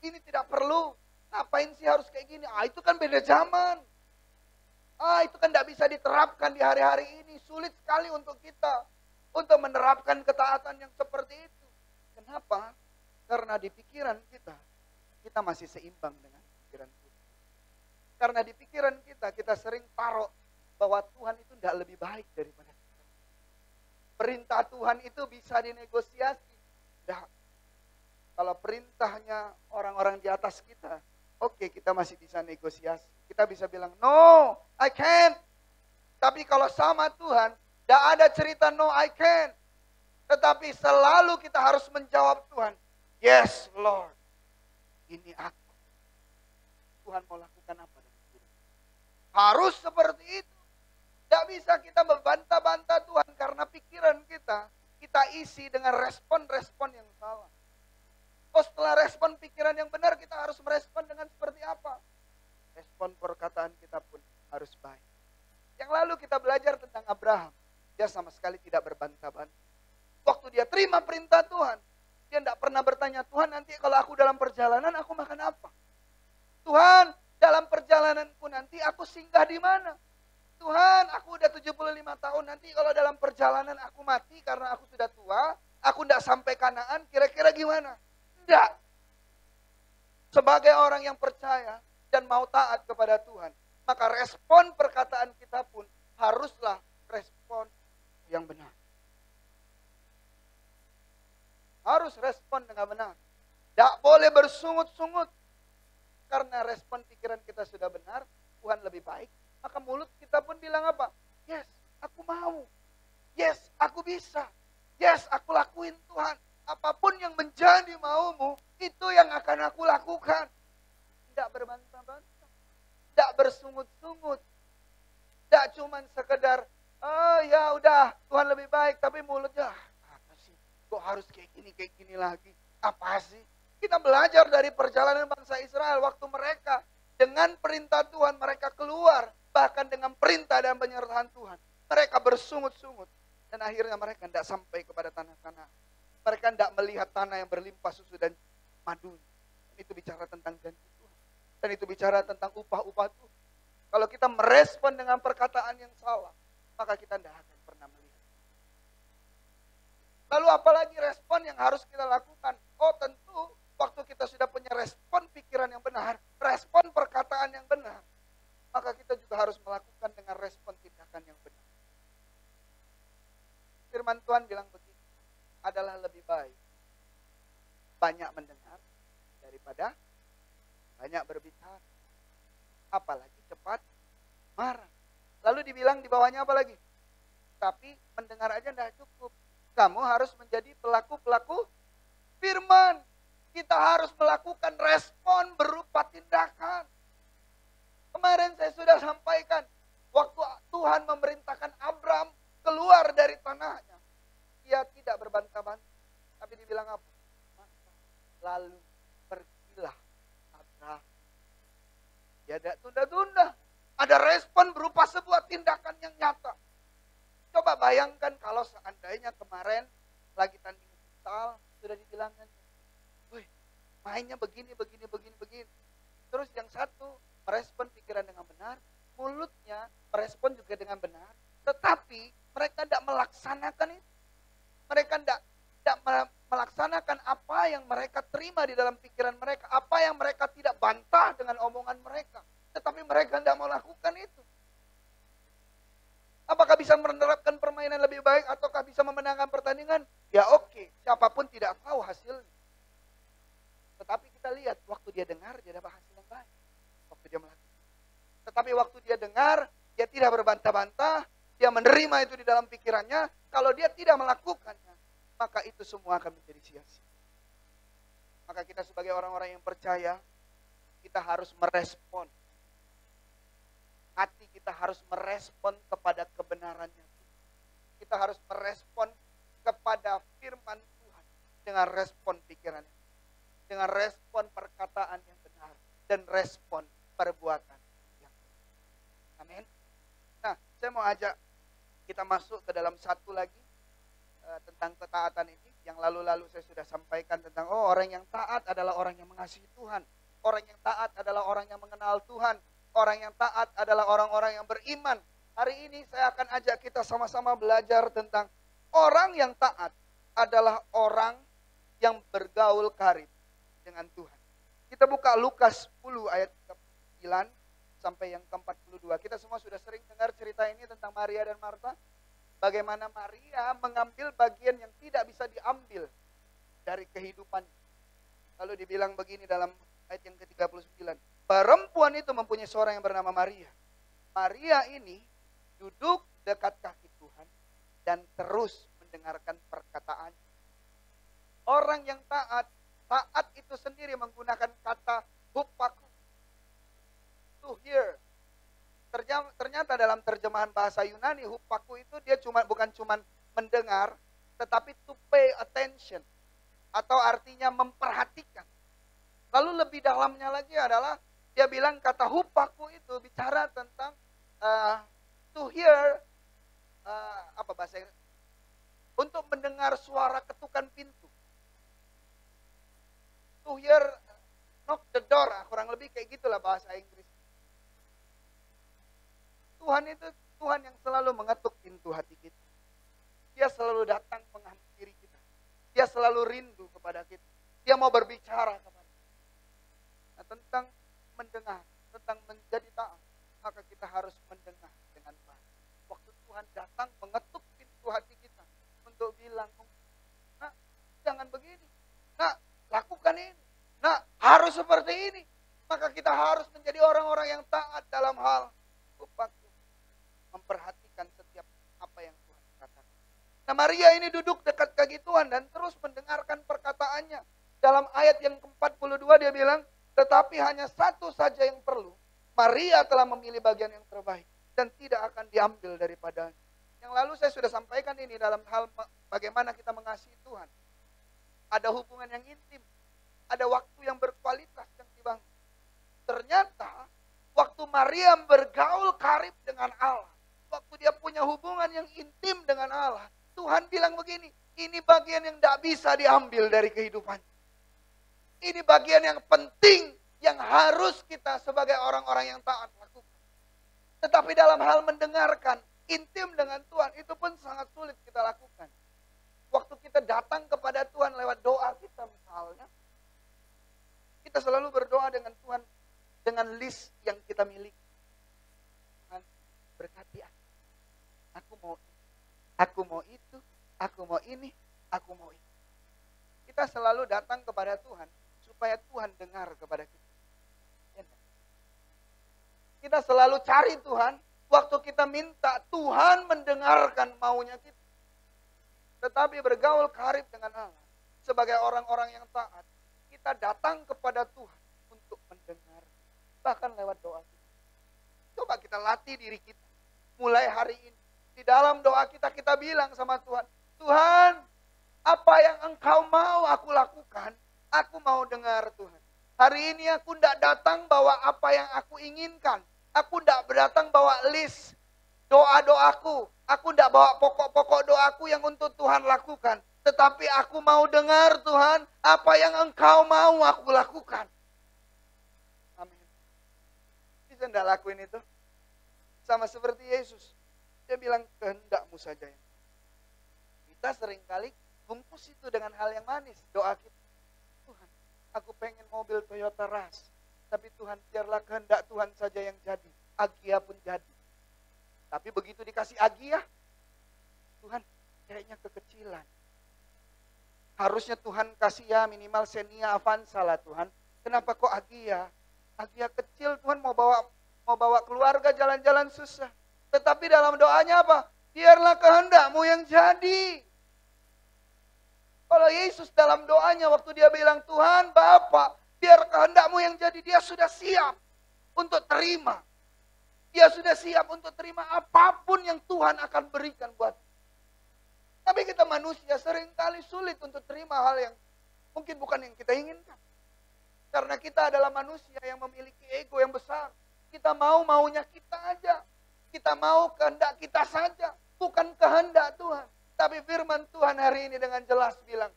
Ini tidak perlu. Ngapain sih harus kayak gini? Itu kan beda zaman. Itu kan tidak bisa diterapkan di hari-hari ini. Sulit sekali untuk kita untuk menerapkan ketaatan yang seperti itu. Kenapa? Karena di pikiran kita masih seimbang dengan pikiran Tuhan. Karena di pikiran kita sering taruh bahwa Tuhan itu tidak lebih baik daripada kita. Perintah Tuhan itu bisa dinegosiasi. Tidak. Kalau perintahnya orang-orang di atas kita, oke, kita masih bisa negosiasi. Kita bisa bilang, no, I can't. Tapi kalau sama Tuhan, tidak ada cerita no, I can't. Tetapi selalu kita harus menjawab Tuhan, yes, Lord. Ini aku. Tuhan mau lakukan apa dengan hidup? Harus seperti itu. Tidak bisa kita membantah-bantah Tuhan karena pikiran kita isi dengan respon-respon yang salah. Setelah respon pikiran yang benar, kita harus merespon dengan seperti apa? Respon perkataan kita pun harus baik. Yang lalu kita belajar tentang Abraham. Dia sama sekali tidak berbantah-bantah. Waktu dia terima perintah Tuhan, dia tidak pernah bertanya, Tuhan nanti kalau aku dalam perjalanan aku makan apa? Tuhan dalam perjalananku nanti aku singgah di mana? Tuhan aku udah 75 tahun, nanti kalau dalam perjalanan aku mati karena aku sudah tua, aku tidak sampai Kanaan, kira-kira gimana? Tidak. Sebagai orang yang percaya dan mau taat kepada Tuhan, maka respon perkataan kita pun haruslah respon yang benar. Harus respon dengan benar. Tidak boleh bersungut-sungut. Karena respon pikiran kita sudah benar, Tuhan lebih baik. Maka mulut kita pun bilang apa? Yes, aku mau. Yes, aku bisa. Yes, aku lakuin Tuhan. Apapun yang menjadi maumu, itu yang akan aku lakukan. Tidak berbantah-bantah. Tidak bersungut-sungut. Tidak cuma sekedar, ya udah Tuhan lebih baik. Tapi mulutnya, apa sih? Kok harus kayak gini lagi? Apa sih? Kita belajar dari perjalanan bangsa Israel. Waktu mereka dengan perintah Tuhan, mereka keluar. Bahkan dengan perintah dan penyertaan Tuhan. Mereka bersungut-sungut. Dan akhirnya mereka tidak sampai kepada tanah-tanah. Mereka tidak melihat tanah yang berlimpah susu dan madu. Itu bicara tentang janji Tuhan. Dan itu bicara tentang upah-upah Tuhan. Kalau kita merespon dengan perkataan yang salah, maka kita tidak akan pernah melihat. Lalu apalagi respon yang harus kita lakukan? Oh tentu, waktu kita sudah punya respon pikiran yang benar, respon perkataan yang benar, maka kita juga harus melakukan dengan respon tindakan yang benar. Firman Tuhan bilang begini, adalah lebih baik banyak mendengar daripada banyak berbicara. Apalagi cepat marah. Lalu dibilang di bawahnya apa lagi? Tapi mendengar aja tidak cukup. Kamu harus menjadi pelaku-pelaku firman. Kita harus melakukan respon berupa tindakan. Kemarin saya sudah sampaikan, waktu Tuhan memerintahkan Abram keluar dari tanahnya, dia tidak berbantah-bantah. Tapi dibilang apa? Lalu pergilah Abram. Dia tidak tunda-tunda. Ada respon berupa sebuah tindakan yang nyata. Coba bayangkan kalau seandainya kemarin lagi tanding futsal, sudah dibilangkan, woi mainnya begini. Terus yang satu merespon pikiran dengan benar, mulutnya merespon juga dengan benar. Tetapi mereka tidak melaksanakan itu. Mereka tidak melaksanakan apa yang mereka terima di dalam pikiran mereka. Apa yang mereka tidak bantah dengan omongan mereka. Tetapi mereka tidak mau lakukan itu. Apakah bisa menerapkan permainan lebih baik ataukah bisa memenangkan pertandingan? Ya oke, siapapun tidak tahu hasilnya. Tetapi kita lihat, waktu dia dengar, dia dapat hasil yang baik. Waktu dia melakukan. Tetapi waktu dia dengar, dia tidak berbantah-bantah, dia menerima itu di dalam pikirannya. Kalau dia tidak melakukannya, maka itu semua akan menjadi sia-sia. Maka kita sebagai orang-orang yang percaya, kita harus merespon. Hati kita harus merespon kepada kebenarannya. Kita harus merespon kepada firman Tuhan dengan respon pikirannya. Dengan respon perkataan yang benar. Dan respon perbuatan yang benar. Amin. Nah, saya mau ajak kita masuk ke dalam satu lagi tentang ketaatan ini. Yang lalu-lalu saya sudah sampaikan tentang orang yang taat adalah orang yang mengasihi Tuhan. Orang yang taat adalah orang yang mengenal Tuhan. Orang yang taat adalah orang-orang yang beriman. Hari ini saya akan ajak kita sama-sama belajar tentang orang yang taat adalah orang yang bergaul karib dengan Tuhan. Kita buka Lukas 10 ayat 9 sampai yang ke-42. Kita semua sudah sering dengar cerita ini tentang Maria dan Marta. Bagaimana Maria mengambil bagian yang tidak bisa diambil dari kehidupan. Lalu dibilang begini dalam ayat yang ke-39. Perempuan itu mempunyai seorang yang bernama Maria. Maria ini duduk dekat kaki Tuhan dan terus mendengarkan perkataan. Orang yang taat itu sendiri menggunakan kata hupaku. To hear. Ternyata dalam terjemahan bahasa Yunani, hupaku itu dia bukan cuma mendengar, tetapi to pay attention. Atau artinya memperhatikan. Lalu lebih dalamnya lagi adalah, dia bilang kata hupaku itu bicara tentang to hear, apa bahasa Inggris? Untuk mendengar suara ketukan pintu. To hear, knock the door, kurang lebih kayak gitulah bahasa Inggris. Tuhan itu Tuhan yang selalu mengetuk pintu hati kita. Dia selalu datang menghampiri kita. Dia selalu rindu kepada kita. Dia mau berbicara kepada kita. Nah, tentang mendengar, tentang menjadi taat, maka kita harus mendengar dengan baik. Waktu Tuhan datang mengetuk pintu hati kita untuk bilang, nah jangan begini, nah lakukan ini, nah harus seperti ini. Maka kita harus menjadi orang-orang yang taat dalam hal upahku, memperhatikan setiap apa yang Tuhan katakan. Nah Maria ini duduk dekat kaki Tuhan dan terus mendengarkan perkataannya. Dalam ayat yang ke-42 dia bilang, tetapi hanya satu saja yang perlu. Maria telah memilih bagian yang terbaik dan tidak akan diambil daripadanya. Yang lalu saya sudah sampaikan ini dalam hal bagaimana kita mengasihi Tuhan. Ada hubungan yang intim. Ada waktu yang berkualitas yang dibangun. Ternyata waktu Maria bergaul karib dengan Allah. Waktu dia punya hubungan yang intim dengan Allah. Tuhan bilang begini, Ini bagian yang tidak bisa diambil dari kehidupan. Ini bagian yang penting yang harus kita sebagai orang-orang yang taat lakukan. Tetapi dalam hal mendengarkan, intim dengan Tuhan, itu pun sangat sulit kita lakukan. Waktu kita datang kepada Tuhan lewat doa kita misalnya, kita selalu berdoa dengan Tuhan dengan list yang kita miliki. Tuhan berkati aku mau ini, aku mau itu, aku mau ini, aku mau itu. Kita selalu datang kepada Tuhan supaya Tuhan dengar kepada kita. Kita selalu cari Tuhan, waktu kita minta Tuhan mendengarkan maunya kita. Tetapi bergaul karib dengan Allah, sebagai orang-orang yang taat, kita datang kepada Tuhan untuk mendengar, bahkan lewat doa kita. Coba kita latih diri kita, mulai hari ini. Di dalam doa kita, kita bilang sama Tuhan, Tuhan, apa yang Engkau mau aku lakukan, aku mau dengar Tuhan. Hari ini aku tidak datang bawa apa yang aku inginkan. Aku tidak datang bawa list doa-doaku. Aku tidak bawa pokok-pokok doaku yang untuk Tuhan lakukan. Tetapi aku mau dengar Tuhan, apa yang Engkau mau aku lakukan. Amin. Bisa tidak lakuin itu? Sama seperti Yesus. Dia bilang kehendakmu saja. Kita seringkali bungkus itu dengan hal yang manis. Doa kita. Tuhan, aku pengen mobil Toyota Rush. Tapi Tuhan, biarlah kehendak Tuhan saja yang jadi. Agia pun jadi. Tapi begitu dikasih Agia, Tuhan kayaknya kekecilan. Harusnya Tuhan kasih ya minimal Xenia Avanza lah Tuhan. Kenapa kok Agia? Agia kecil Tuhan mau bawa keluarga jalan-jalan susah. Tetapi dalam doanya apa? Biarlah kehendakmu yang jadi. Kalau Yesus dalam doanya waktu dia bilang, Tuhan Bapa, biar kehendakmu yang jadi, dia sudah siap untuk terima. Dia sudah siap untuk terima apapun yang Tuhan akan berikan buat. Tapi kita manusia seringkali sulit untuk terima hal yang mungkin bukan yang kita inginkan. Karena kita adalah manusia yang memiliki ego yang besar. Kita maunya kita aja. Kita mau kehendak kita saja. Bukan kehendak Tuhan. Tapi firman Tuhan hari ini dengan jelas bilang,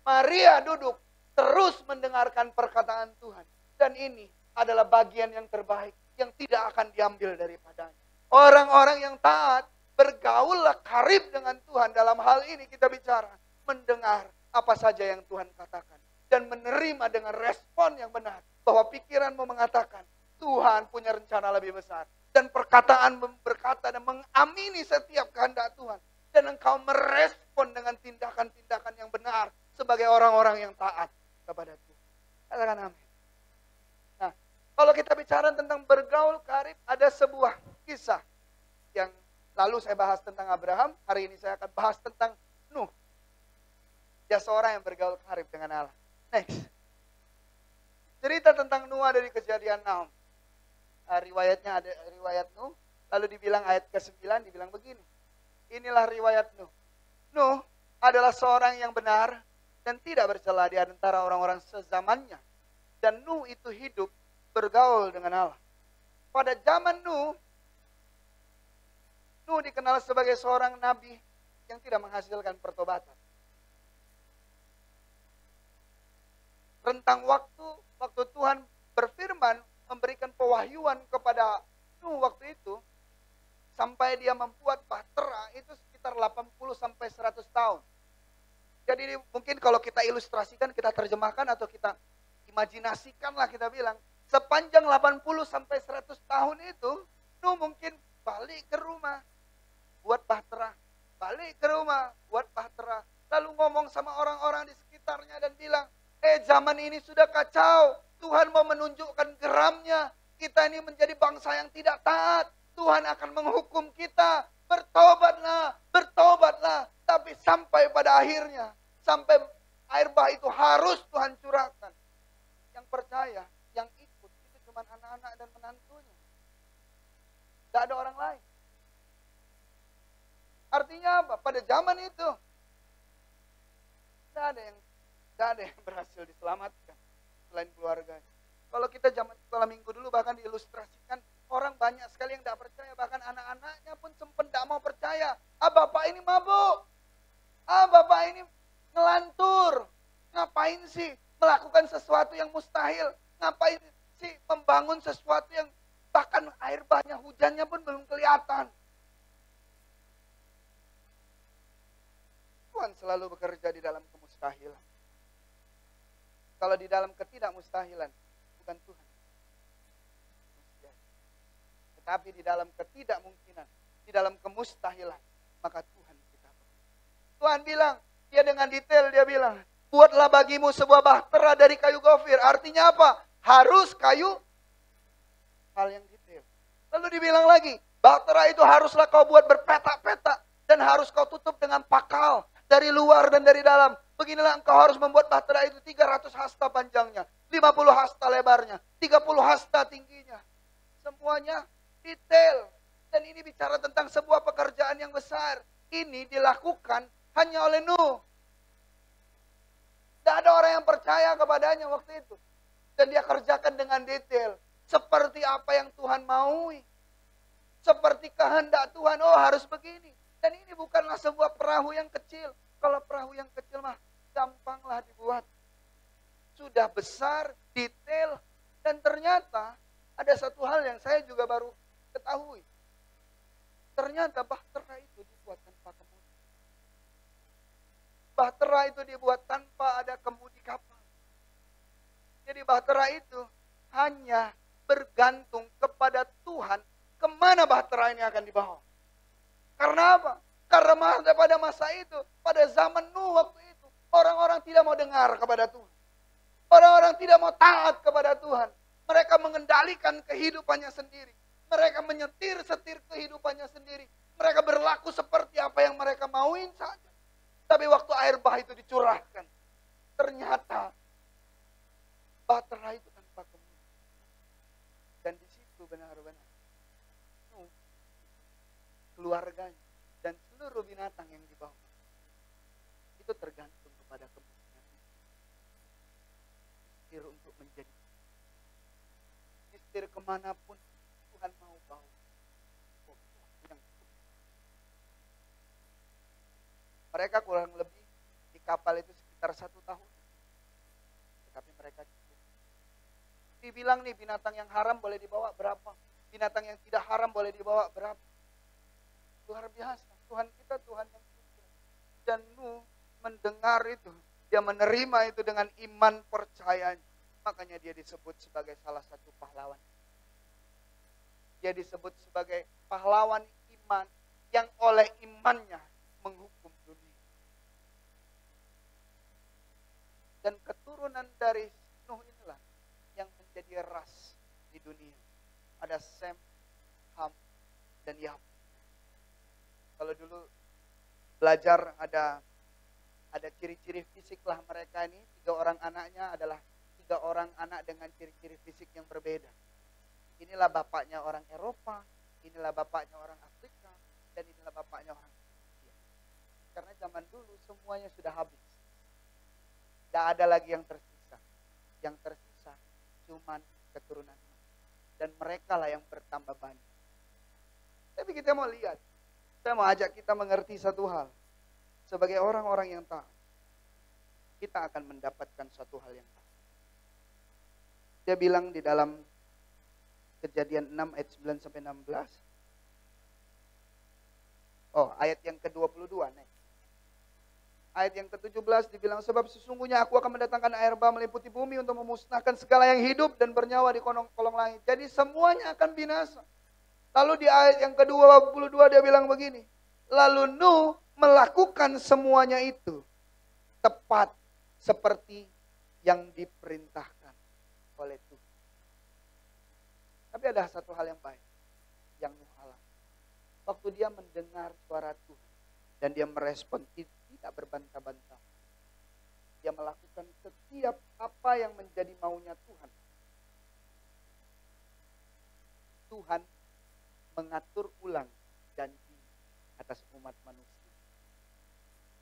Maria duduk terus mendengarkan perkataan Tuhan. Dan ini adalah bagian yang terbaik yang tidak akan diambil daripadanya. Orang-orang yang taat bergaullah karib dengan Tuhan. Dalam hal ini kita bicara mendengar apa saja yang Tuhan katakan. Dan menerima dengan respon yang benar. Bahwa pikiranmu mengatakan Tuhan punya rencana lebih besar. Dan perkataan berkata dan mengamini setiap kehendak Tuhan. Dan engkau merespon dengan tindakan-tindakan yang benar. Sebagai orang-orang yang taat kepada Tuhan. Katakan amin. Nah, kalau kita bicara tentang bergaul karib, ada sebuah kisah. Yang lalu saya bahas tentang Abraham. Hari ini saya akan bahas tentang Nuh. Dia seorang yang bergaul karib dengan Allah. Next. Cerita tentang Nuh ada di Kejadian 6. Riwayatnya ada riwayat Nuh. Lalu dibilang ayat ke-9 dibilang begini. Inilah riwayat Nuh. Nuh adalah seorang yang benar dan tidak bercela di antara orang-orang sezamannya. Dan Nuh itu hidup bergaul dengan Allah. Pada zaman Nuh dikenal sebagai seorang nabi yang tidak menghasilkan pertobatan. Rentang waktu Tuhan berfirman memberikan pewahyuan kepada Nuh waktu itu sampai dia membuat bahtera itu sekitar 80 sampai 100 tahun. Jadi mungkin kalau kita ilustrasikan, kita terjemahkan atau kita imajinasikan lah kita bilang, sepanjang 80 sampai 100 tahun itu Nuh mungkin balik ke rumah buat bahtera, balik ke rumah buat bahtera, lalu ngomong sama orang-orang di sekitarnya dan bilang, zaman ini sudah kacau. Tuhan mau menunjukkan geramnya. Kita ini menjadi bangsa yang tidak taat. Tuhan akan menghukum kita. Bertobatlah, bertobatlah. Tapi sampai pada akhirnya, sampai air bah itu harus Tuhan curahkan. Yang percaya, yang ikut, itu cuma anak-anak dan menantunya. Tidak ada orang lain. Artinya apa? Pada zaman itu, tidak ada yang berhasil diselamatkan selain keluarga. Kalau kita zaman sekolah minggu dulu bahkan diilustrasikan orang banyak sekali yang tidak percaya, bahkan anak-anaknya pun sempat tidak mau percaya. Bapak ini mabuk, Bapak ini ngelantur. Ngapain sih melakukan sesuatu yang mustahil? Ngapain sih membangun sesuatu yang bahkan air bahnya, hujannya pun belum kelihatan? Tuhan selalu bekerja di dalam kemustahilan. Kalau di dalam ketidakmustahilan, bukan Tuhan. Tetapi di dalam ketidakmungkinan, di dalam kemustahilan, maka Tuhan kita. Tuhan bilang, dia dengan detail dia bilang, buatlah bagimu sebuah bahtera dari kayu gofir. Artinya apa? Harus kayu, hal yang detail. Lalu dibilang lagi, bahtera itu haruslah kau buat berpetak-petak dan harus kau tutup dengan pakal dari luar dan dari dalam. Beginilah engkau harus membuat bahtera itu 300 hasta panjangnya, 50 hasta lebarnya, 30 hasta tingginya. Semuanya detail. Dan ini bicara tentang sebuah pekerjaan yang besar. Ini dilakukan hanya oleh Nuh. Tidak ada orang yang percaya kepadanya waktu itu. Dan dia kerjakan dengan detail. Seperti apa yang Tuhan maui. Seperti kehendak Tuhan. Oh, harus begini. Dan ini bukanlah sebuah perahu yang kecil. Kalau perahu yang kecil mah gampanglah dibuat. Sudah besar, detail. Dan ternyata ada satu hal yang saya juga baru ketahui. Ternyata bahtera itu dibuat tanpa kemudi. Bahtera itu dibuat tanpa ada kemudi kapal. Jadi bahtera itu hanya bergantung kepada Tuhan kemana bahtera ini akan dibawa. Karena apa? Karena pada masa itu, pada zaman Nuh waktu itu, orang-orang tidak mau dengar kepada Tuhan. Orang-orang tidak mau taat kepada Tuhan. Mereka mengendalikan kehidupannya sendiri. Mereka menyetir-setir kehidupannya sendiri. Mereka berlaku seperti apa yang mereka mauin saja. Tapi waktu air bah itu dicurahkan, ternyata bahtera itu tanpa kemudi. Dan di situ benar-benar Nuh, keluarganya, dan seluruh binatang yang dibawa itu tergantung kepada kemudian. Mistir untuk menjadi mistir kemanapun Tuhan mau bawa. Mereka kurang lebih di kapal itu sekitar 1 tahun. Tetapi mereka cukup. Dibilang nih binatang yang haram boleh dibawa berapa? Binatang yang tidak haram boleh dibawa berapa? Luar biasa. Tuhan kita Tuhan yang suci. Dan Nuh mendengar itu. Dia menerima itu dengan iman percayanya. Makanya dia disebut sebagai salah satu pahlawan. Dia disebut sebagai pahlawan iman yang oleh imannya menghukum dunia. Dan keturunan dari Nuh inilah yang menjadi ras di dunia. Ada Sem, Ham, dan Yafet. Kalau dulu belajar ada ciri-ciri fisik lah mereka ini. 3 orang anaknya adalah 3 orang anak dengan ciri-ciri fisik yang berbeda. Inilah bapaknya orang Eropa, inilah bapaknya orang Afrika, dan inilah bapaknya orang Asia. Karena zaman dulu semuanya sudah habis. Tidak ada lagi yang tersisa. Yang tersisa cuman keturunan. Dan mereka lah yang bertambah banyak. Tapi kita mau lihat. Saya mau ajak kita mengerti satu hal. Sebagai orang-orang yang taat, kita akan mendapatkan satu hal yang taat. Dia bilang di dalam Kejadian 6 ayat 9 sampai 16. Oh, ayat yang ke-22 nih. Ayat yang ke-17 dibilang, sebab sesungguhnya aku akan mendatangkan air bah meliputi bumi untuk memusnahkan segala yang hidup dan bernyawa di kolong langit. Jadi semuanya akan binasa. Lalu di ayat yang ke-22 dia bilang begini. Lalu Nuh melakukan semuanya itu tepat seperti yang diperintahkan oleh Tuhan. Tapi ada satu hal yang baik yang Nuh alami. Waktu dia mendengar suara Tuhan dan dia merespon tidak berbantah-bantah. Dia melakukan setiap apa yang menjadi maunya Tuhan. Tuhan mengatur ulang janji atas umat manusia.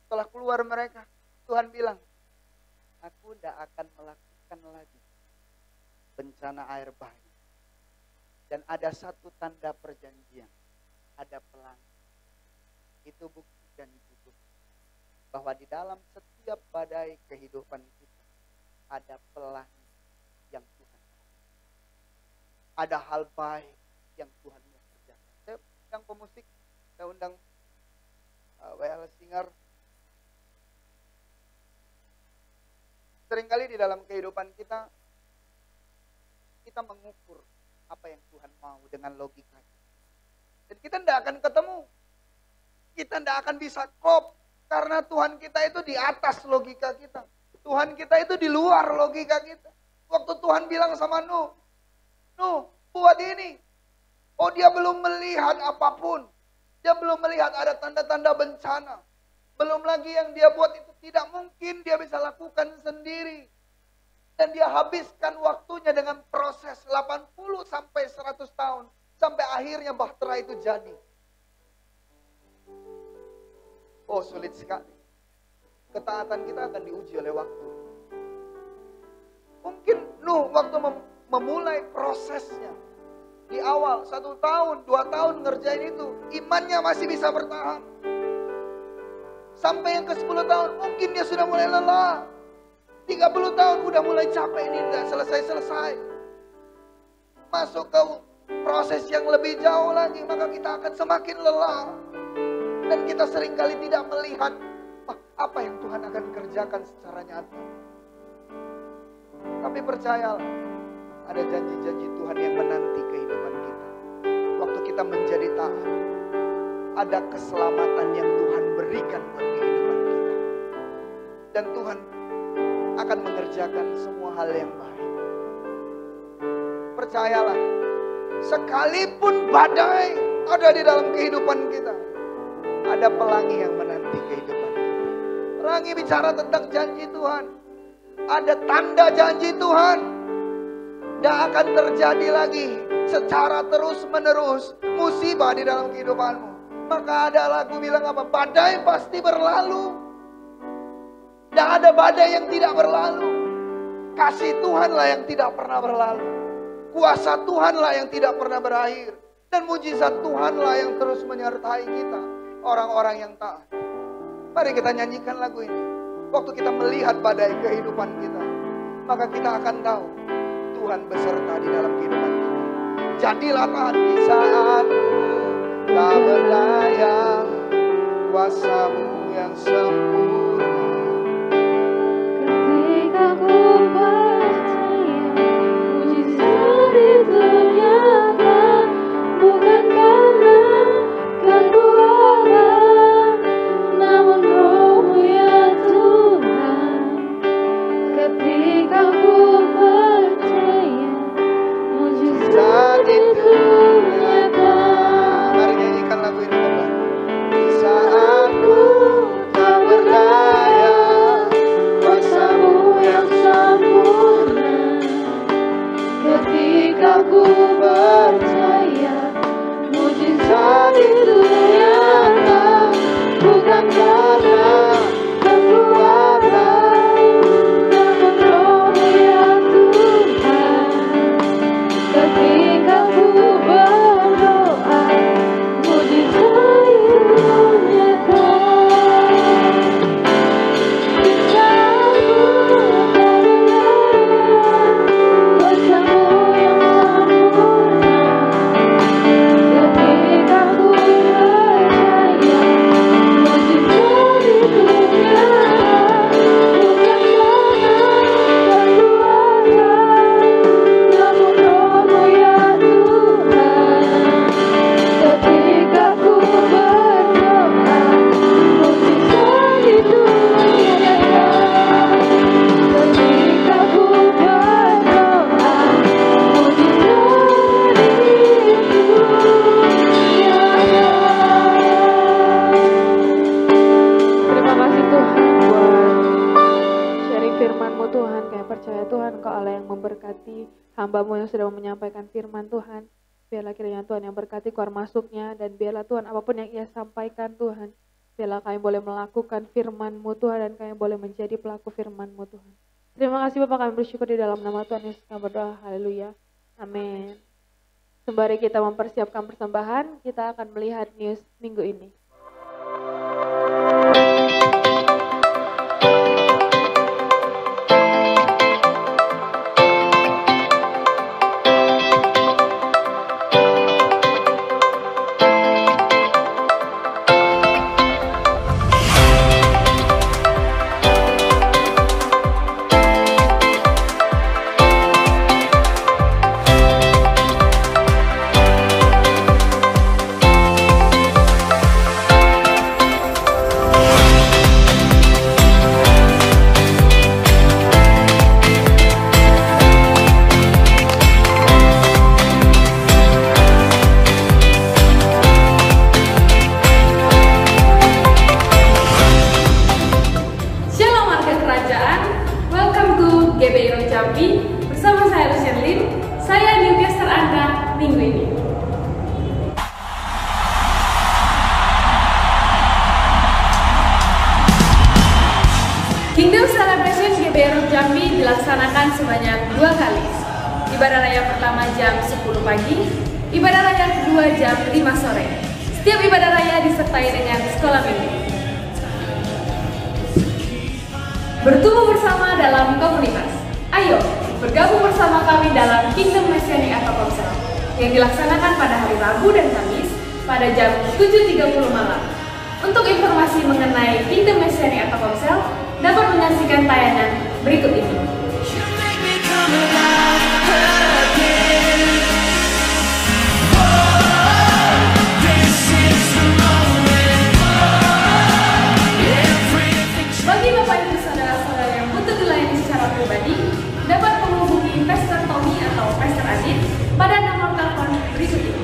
Setelah keluar mereka, Tuhan bilang, aku tidak akan melakukan lagi bencana air bah. Dan ada satu tanda perjanjian, ada pelangi. Itu bukti janji Tuhan. bahwa di dalam setiap badai kehidupan kita ada pelangi yang Tuhan mau. Ada hal baik yang Tuhan mau kerjakan. Saya undang pemusik, saya undang WL Singer. Seringkali di dalam kehidupan kita mengukur apa yang Tuhan mau dengan logika. Dan kita tidak akan ketemu. Kita tidak akan bisa klop. Karena Tuhan kita itu di atas logika kita. Tuhan kita itu di luar logika kita. Waktu Tuhan bilang sama Nuh, Nuh buat ini. Oh dia belum melihat apapun. Dia belum melihat ada tanda-tanda bencana. Belum lagi yang dia buat itu tidak mungkin dia bisa lakukan sendiri. Dan dia habiskan waktunya dengan proses 80 sampai 100 tahun. Sampai akhirnya bahtera itu jadi. Oh sulit sekali. Ketaatan kita akan diuji oleh waktu. Mungkin Nuh waktu memulai prosesnya. Di awal 1 tahun, 2 tahun ngerjain itu. Imannya masih bisa bertahan. Sampai yang ke 10 tahun mungkin dia sudah mulai lelah. 30 tahun udah mulai capek ini tidak selesai-selesai. Masuk ke proses yang lebih jauh lagi maka kita akan semakin lelah. Dan kita seringkali tidak melihat apa yang Tuhan akan kerjakan secara nyata. Tapi percayalah, ada janji-janji Tuhan yang menanti kehidupan kita. Waktu kita menjadi taat, ada keselamatan yang Tuhan berikan buat kehidupan kita. Dan Tuhan akan mengerjakan semua hal yang baik. Percayalah, sekalipun badai ada di dalam kehidupan kita, ada pelangi yang menanti kehidupan kita. Pelangi bicara tentang janji Tuhan. Ada tanda janji Tuhan. Tidak akan terjadi lagi secara terus menerus musibah di dalam kehidupanmu. Maka ada lagu bilang apa? Badai pasti berlalu. Tidak ada badai yang tidak berlalu. Kasih Tuhanlah yang tidak pernah berlalu. Kuasa Tuhanlah yang tidak pernah berakhir. Dan mujizat Tuhanlah yang terus menyertai kita. Orang-orang yang taat. Mari kita nyanyikan lagu ini. Waktu kita melihat badai kehidupan kita, maka kita akan tahu Tuhan beserta di dalam kehidupan kita. Jadilah taat di saat tak berdaya, kuasa-Mu yang sempurna. Ketika ku percaya mujizat itu nyata, bukan karena kekuatan, namun Roh-Mu ya Tuhan. Ketika ku percaya mujizat itu nyata. Mari nyanyikan lagu ini kembali. Di saat ku tak berdaya, kuasa-Mu yang sempurna. Ketika ku percaya mujizat itu nyata, bukan karena kekuatan, namun Roh-Mu ya Tuhan. Ketika ku berdoa, mujizat itu nyata. Di saat ku tak berdaya, kuasa-Mu yang sempurna. Ketika ku percaya mujizat itu nyata, bukan karena kekuatan, namun Roh-Mu ya Tuhan. Ketika ku berdoa, mujizat itu nyata. Ketika ku berdoa, mujizat itu nyata. Terima kasih Tuhan buat sharing firman-Mu Tuhan. Kami percaya Tuhan Engkau Allah yang memberkati hamba-Mu yang sudah menyampaikan firman Tuhan. Biarlah kiranya Tuhan yang berkati keluar masuknya, dan biarlah Tuhan apapun yang ia sampaikan Tuhan, biarlah kami boleh melakukan firman-Mu Tuhan, dan kami boleh menjadi pelaku firman-Mu Tuhan. Terima kasih Bapak, kami bersyukur di dalam nama Tuhan Yesus kami berdoa. Haleluya. Amin. Sembari kita mempersiapkan persembahan, kita akan melihat news minggu ini. dilaksanakan sebanyak 2 kali. Ibadah raya pertama jam 10 pagi, ibadah raya kedua jam 5 sore. Setiap ibadah raya disertai dengan sekolah minggu. Bertumbuh bersama dalam komunitas. Ayo, bergabung bersama kami dalam Kingdom Messianic atau Komsel yang dilaksanakan pada hari Rabu dan Kamis pada jam 7.30 malam. Untuk informasi mengenai Kingdom Messianic atau Komsel, dapat menyaksikan tayangan berikut ini. Bagi Bapak Ibu Saudara-saudara yang butuh dilayani secara pribadi, dapat menghubungi Pastor Tommy atau Pastor Adit pada nomor telepon berikut ini.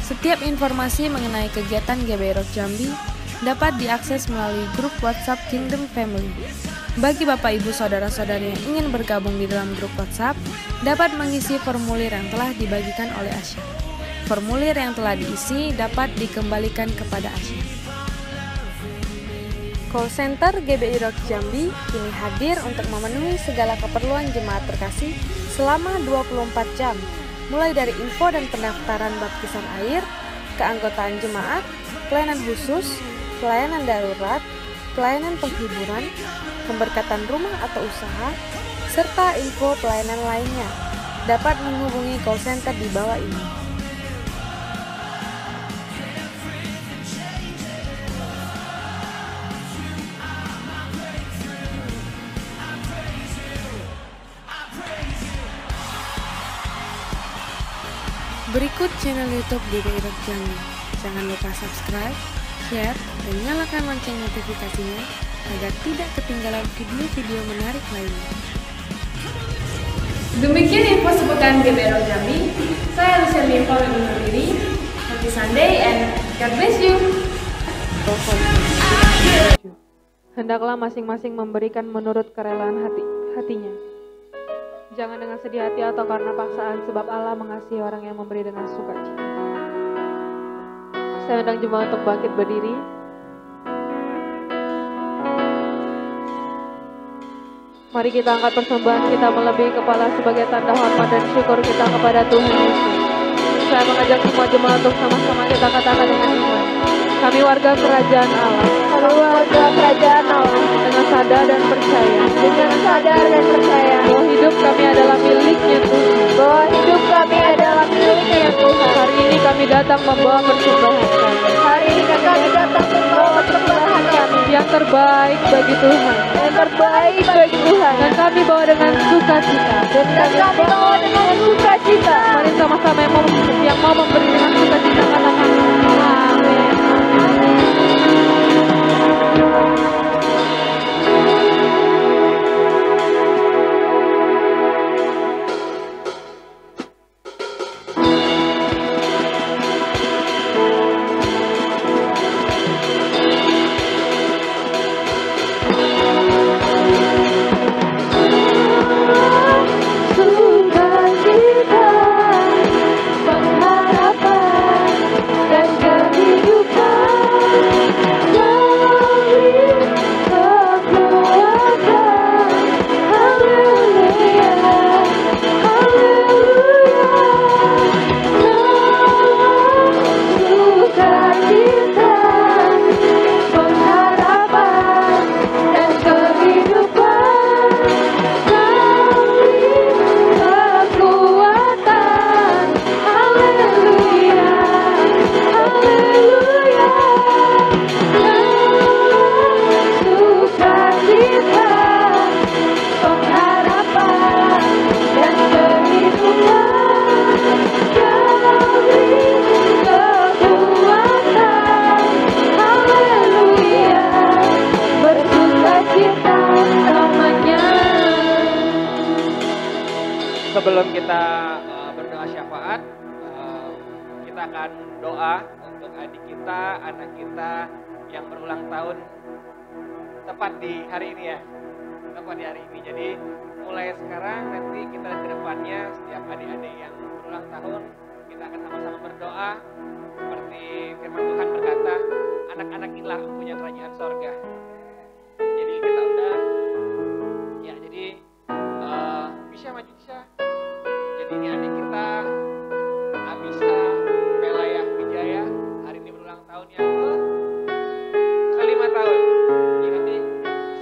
Setiap informasi mengenai kegiatan GBI Rock Jambi dapat diakses melalui grup WhatsApp Kingdom Family. Bagi Bapak Ibu Saudara-saudari yang ingin bergabung di dalam grup WhatsApp, dapat mengisi formulir yang telah dibagikan oleh Asya. Formulir yang telah diisi dapat dikembalikan kepada Asya. Call Center GBI Rock Jambi kini hadir untuk memenuhi segala keperluan jemaat terkasih selama 24 jam, mulai dari info dan pendaftaran baptisan air, keanggotaan jemaat, pelayanan khusus, pelayanan darurat, pelayanan penghiburan, pemberkatan rumah atau usaha, serta info pelayanan lainnya. Dapat menghubungi call center di bawah ini. Berikut channel YouTube GBI Rock Jambi. Jangan lupa subscribe, share, dan nyalakan lonceng notifikasinya agar tidak ketinggalan video-video menarik lainnya. Demikian info sepekan GBI Rock Jambi. Saya Lucia Limpo yang undur diri. Happy Sunday and God bless you. Hendaklah masing-masing memberikan menurut kerelaan hatinya. Jangan dengan sedih hati atau karena paksaan, sebab Allah mengasihi orang yang memberi dengan sukacita. Saya undang jemaat untuk bangkit berdiri. Mari kita angkat persembahan kita melebihi kepala sebagai tanda hormat dan syukur kita kepada Tuhan Yesus. Saya mengajak semua jemaat untuk sama-sama kita katakan dengan iman. Kami warga kerajaan Allah. Kami warga kerajaan Allah. Dengan sadar dan percaya. Dengan sadar dan percaya. Bahwa hidup kami adalah miliknya Tuhan. Bahwa hidup kami adalah miliknya Tuhan. Hari ini kami datang membawa persembahan kami. Hari ini kami datang membawa persembahan kami. Yang terbaik bagi Tuhan. Yang terbaik bagi Tuhan. Dan kami bawa dengan sukacita. Dan kami bawa dengan sukacita. Mari sama-sama yang mau memberi dengan sukacita katakan amin. Sebelum kita berdoa syafaat, kita akan doa untuk adik kita, anak kita yang berulang tahun tepat di hari ini ya. Tepat di hari ini. Jadi mulai sekarang nanti kita ke depannya setiap adik-adik yang berulang tahun kita akan sama-sama berdoa seperti firman Tuhan berkata, anak-anak inilah punya kerajaan sorga. Jadi kita udah ya, jadi bisa maju bisa. Jadi ini adik kita Abisa Pelaya Wijaya hari ini berulang tahun yang ke-5 tahun. Jadi nanti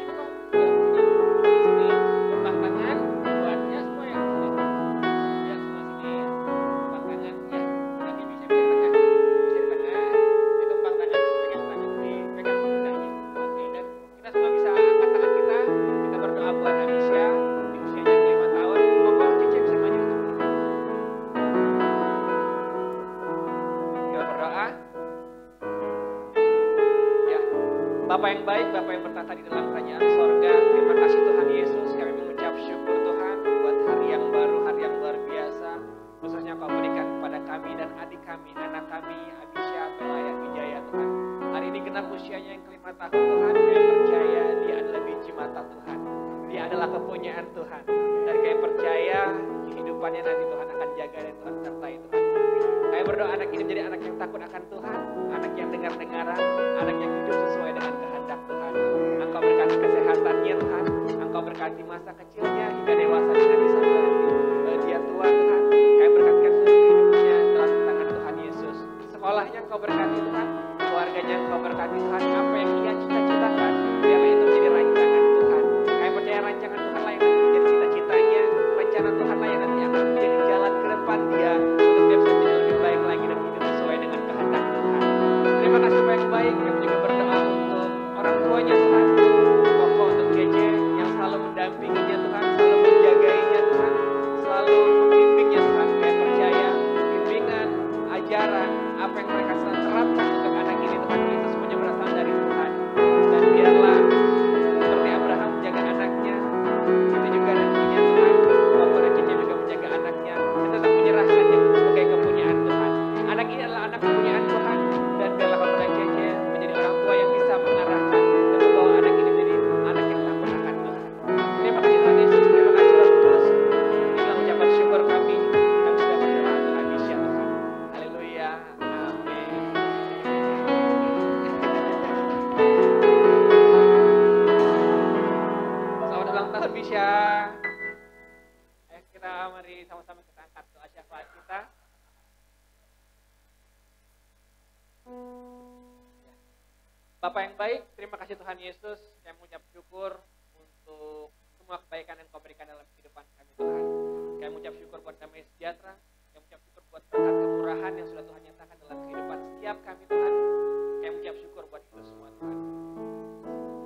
siapa kok yang punya di sini tumpang tangan buatnya semua yang sini. Ya semua sini tumpang tangan ya. Nanti bisa di tengah, bisa di tengah, di tumpang tangan, pegang tangan di pegang tangannya. Oke, dan kita semua bisa angkat tangan kita berdoa buat Abisa di usianya 5 tahun. Pokoknya Cece bisa maju untuk kita. Kita berdoa. Ya, Bapa yang baik, Bapa yang bertata di dalam kerajaan sorga, terima kasih Tuhan Yesus, kami mengucap syukur Tuhan buat hari yang baru, hari yang luar biasa, khususnya Kau berikan kepada kami dan adik kami, anak kami, Abisya Pelaya Wijaya Tuhan. Hari ini genap usianya yang ke-5 tahun Tuhan, kami percaya dia adalah biji mata Tuhan, dia adalah kepunyaan Tuhan, dan kami percaya kehidupannya nanti Tuhan akan jaga dan Tuhan sertai Tuhan. Kami berdoa anak ini menjadi anak yang takut akan Tuhan, anak yang dengar-dengaran, anak yang hidup sesuai dengan kehendak Tuhan. Engkau berkati kesehatannya Tuhan, Engkau berkati masa kecilnya hingga dewasanya nanti sampai nanti dia tua Tuhan. Kami berkatikan seluruh hidupnya dalam tangan Tuhan Yesus. Sekolahnya Engkau berkati Tuhan, keluarganya Engkau berkati Tuhan, apa yang ia cita-citakan, biarlah itu menjadi rancangan Tuhan. Kami percaya rancangan Tuhan lah yang nanti menjadi cita-citanya, rencana Tuhan lah yang nanti akan menjadi jalan ke depan dia, untuk dia bisa menjadi lebih baik lagi dan hidup sesuai dengan kehendak Tuhan. Terima kasih Bapak yang baik, kami juga berdoa untuk orang tuanya Tuhan, Koko untuk Cece yang selalu mendampinginya Tuhan, selalu menjagainya Tuhan, selalu membimbingnya Tuhan. Kami percaya bimbingan, ajaran, apa yang mereka sedang terapkan untuk anak ini Tuhan, itu semuanya berasal dari Tuhan. Dan biarlah seperti Abraham menjaga anaknya, itu juga nantinya Tuhan, Koko dan Cece juga menjaga anaknya, dan tetap menyerahkannya sebagai kepunyaan Tuhan. Anak ini adalah anak kepunyaan Tuhan, dan biarlah Koko dan Cece menjadi orang tua yang bisa mengarahkan dan membawa anak ini menjadi anak yang takut akan Tuhan. Terima kasih Tuhan Yesus, terima kasih Roh Kudus. Inilah ucapan syukur kami sudah berdoa untuk Abisya Tuhan. Haleluya, amin. Selamat ulang tahun Abisya. Kita mari sama-sama kita angkat doa syafaat kita. Bapak yang baik, terima kasih Tuhan Yesus, saya mengucap syukur untuk semua kebaikan yang Kau berikan dalam kehidupan kami Tuhan. Kami mengucap syukur buat damai sejahtera, kami mengucap syukur buat berkat kemurahan yang sudah Tuhan nyatakan dalam kehidupan setiap kami Tuhan. Kami mengucap syukur buat itu semua Tuhan.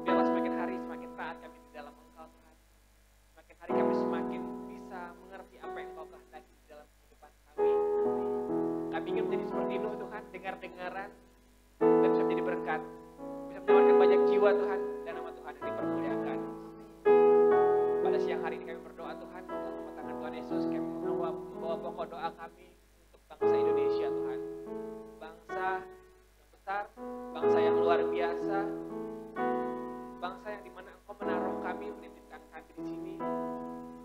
Biarlah semakin hari semakin taat kami di dalam Engkau Tuhan. Semakin hari kami semakin bisa mengerti apa yang Kau kehendaki di dalam kehidupan kami. Kami ingin menjadi seperti Nuh Tuhan, dengar-dengaran dan bisa menjadi berkat, bisa menyelamatkan banyak jiwa Tuhan, dan nama Tuhan yang dipermuliakan. Pada siang hari ini kami berdoa Tuhan, dalam nama tangan Tuhan Yesus kami membawa pokok doa kami untuk bangsa Indonesia Tuhan. Bangsa yang besar, bangsa yang luar biasa, bangsa yang dimana Engkau menaruh kami, menitipkan kami di sini,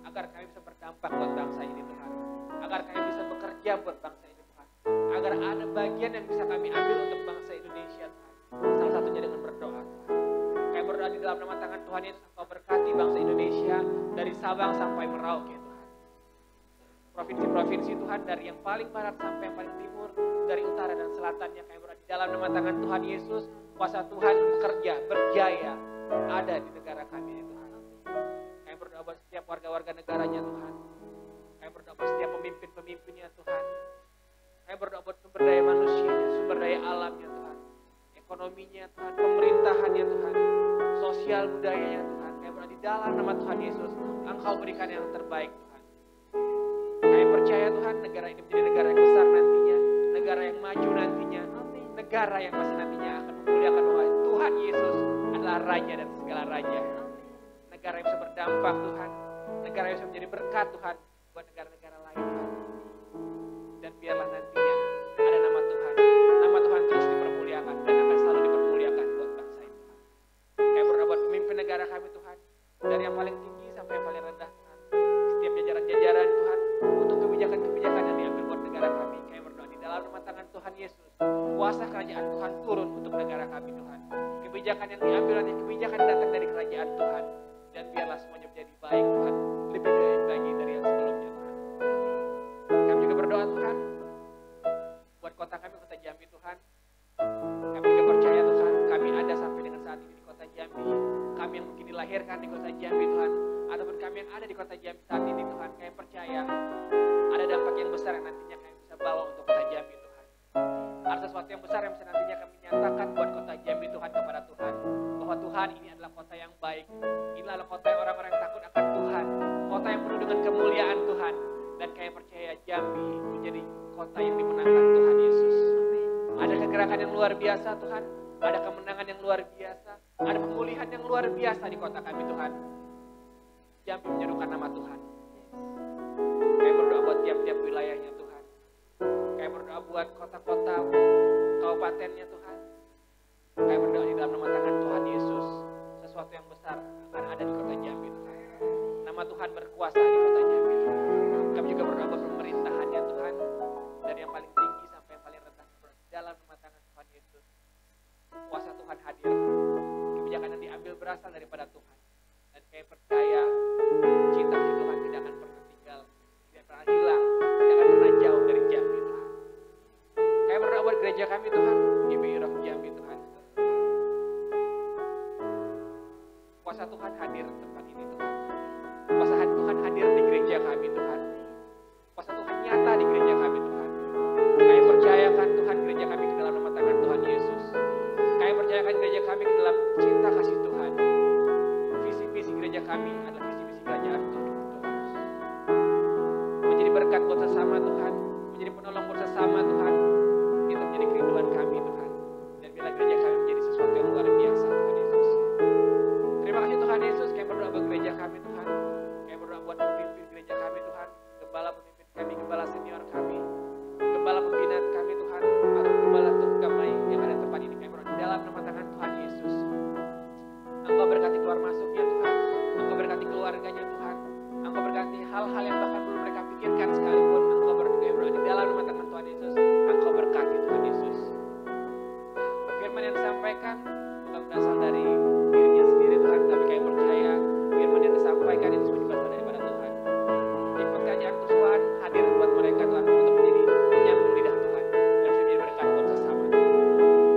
agar kami bisa berdampak buat bangsa ini Tuhan, agar kami bisa bekerja buat bangsa ini Tuhan, agar ada bagian yang bisa kami ambil untuk bangsa Indonesia Tuhan. Salah satunya dengan berdoa Tuhan. Kami berdoa di dalam nama tangan Tuhan Yesus, Engkau berkati bangsa Indonesia dari Sabang sampai Merauke Tuhan. Provinsi-provinsi Tuhan, dari yang paling barat sampai yang paling timur, dari utara dan selatannya, kami berdoa di dalam nama tangan Tuhan Yesus, kuasa Tuhan bekerja, berjaya, ada di negara kami ini Tuhan. Kami berdoa buat setiap warga-warga negaranya Tuhan. Kami berdoa buat setiap pemimpin-pemimpinnya Tuhan. Kami berdoa buat sumber daya manusianya, sumber daya alamnya Tuhan, ekonominya Tuhan, pemerintahannya Tuhan, sosial budayanya Tuhan. Kami berdoa di dalam nama Tuhan Yesus, Engkau berikan yang terbaik Tuhan. Kami percaya Tuhan, negara ini menjadi negara yang besar nantinya, negara yang maju nantinya, negara yang pasti nantinya akan memuliakan bahwa Tuhan Yesus adalah Raja dan segala Raja. Negara yang bisa berdampak Tuhan, negara yang bisa menjadi berkat Tuhan buat negara-negara lain Tuhan. Dan biarlah nantinya ada nama Tuhan terus dipermuliakan dan akan selalu dipermuliakan buat bangsa ini Tuhan. Kami berdoa buat pemimpin negara kami Tuhan, dari yang paling tinggi sampai yang paling rendah Tuhan. Yesus, kuasa kerajaan Tuhan turun untuk negara kami Tuhan. Kebijakan yang diambil nanti kebijakan yang datang dari kerajaan Tuhan. Dan biarlah semuanya menjadi baik Tuhan, lebih baik lagi dari yang sebelumnya Tuhan. Kami juga berdoa Tuhan, buat kota kami, kota Jambi Tuhan. Kami juga percaya Tuhan, kami ada sampai dengan saat ini di kota Jambi. Kami yang mungkin dilahirkan di kota Jambi Tuhan, ataupun kami yang ada di kota Jambi saat ini Tuhan, kami percaya ada dampak yang besar yang nantinya kami bisa bawa untuk kota Jambi Tuhan. Ada sesuatu yang besar yang bisa nantinya kami nyatakan buat kota Jambi Tuhan kepada Tuhan, bahwa Tuhan ini adalah kota yang baik, ini adalah kota yang orang-orang yang takut akan Tuhan, kota yang penuh dengan kemuliaan Tuhan, dan kami percaya Jambi menjadi kota yang dimenangkan Tuhan Yesus. Ada kegerakan yang luar biasa Tuhan, ada kemenangan yang luar biasa, ada pemulihan yang luar biasa di kota kami Tuhan. Jambi menyerukan nama Tuhan. Kami berdoa buat tiap-tiap wilayahnya Tuhan. Kami berdoa buat kota-kota, kabupatennya Tuhan. Kami berdoa di dalam nama tangan Tuhan Yesus, sesuatu yang besar akan ada di kota Jambi Tuhan. Nama Tuhan berkuasa di kota Jambi Tuhan. Kami juga berdoa buat pemerintahannya Tuhan, dari yang paling tinggi sampai yang paling rendah, dalam nama tangan Tuhan Yesus. Kuasa Tuhan hadir. Kebijakan yang diambil berasal daripada Tuhan. Dan kami percaya cinta Tuhan tidak akan pernah tinggal, tidak pernah hilang, tidak akan pernah jauh dari Jambi Tuhan. Kami berdoa buat gereja kami Tuhan, GBI Rock Jambi Tuhan. Kuasa Tuhan hadir di tempat ini Tuhan. Kuasa Tuhan hadir di gereja kami Tuhan. Kuasa Tuhan nyata di gereja kami Tuhan. Kami percayakan Tuhan gereja kami ke dalam nama tangan Tuhan Yesus. Kami percayakan gereja kami ke dalam cinta kasih Tuhan. Visi-visi gereja kami adalah visi-visi kerajaan Tuhan. Menjadi berkat buat sesama Tuhan, menjadi penolong buat sesama Tuhan. Itu menjadi kerinduan kami Tuhan. Dan bila gereja kami menjadi sesuatu yang luar biasa Tuhan Yesus. Terima kasih Tuhan Yesus, kami berdoa buat gereja kami Tuhan. Kami berdoa buat pemimpin gereja kami Tuhan, gembala pemimpin kami, gembala senior kami, gembala pembina kami Tuhan, atau gembala tunggamai yang ada di tempat ini. Kami berdoa di dalam nama tangan Tuhan Yesus. Engkau berkati keluar masuknya Tuhan, Engkau berkati keluarganya Tuhan, Engkau berkati hal-hal yang bahkan belum mereka pikirkan sekalipun. Engkau berdoa di dalam nama tangan Tuhan Yesus. Engkau berkati Tuhan Yesus. Firman yang disampaikan bukan berasal dari dirinya sendiri Tuhan, tapi kami percaya firman yang disampaikan itu semua berasal daripada Tuhan. Hikmat kerajaan Tuhan hadir buat mereka Tuhan, untuk menjadi penyambung lidah Tuhan dan menjadi berkat buat sesama.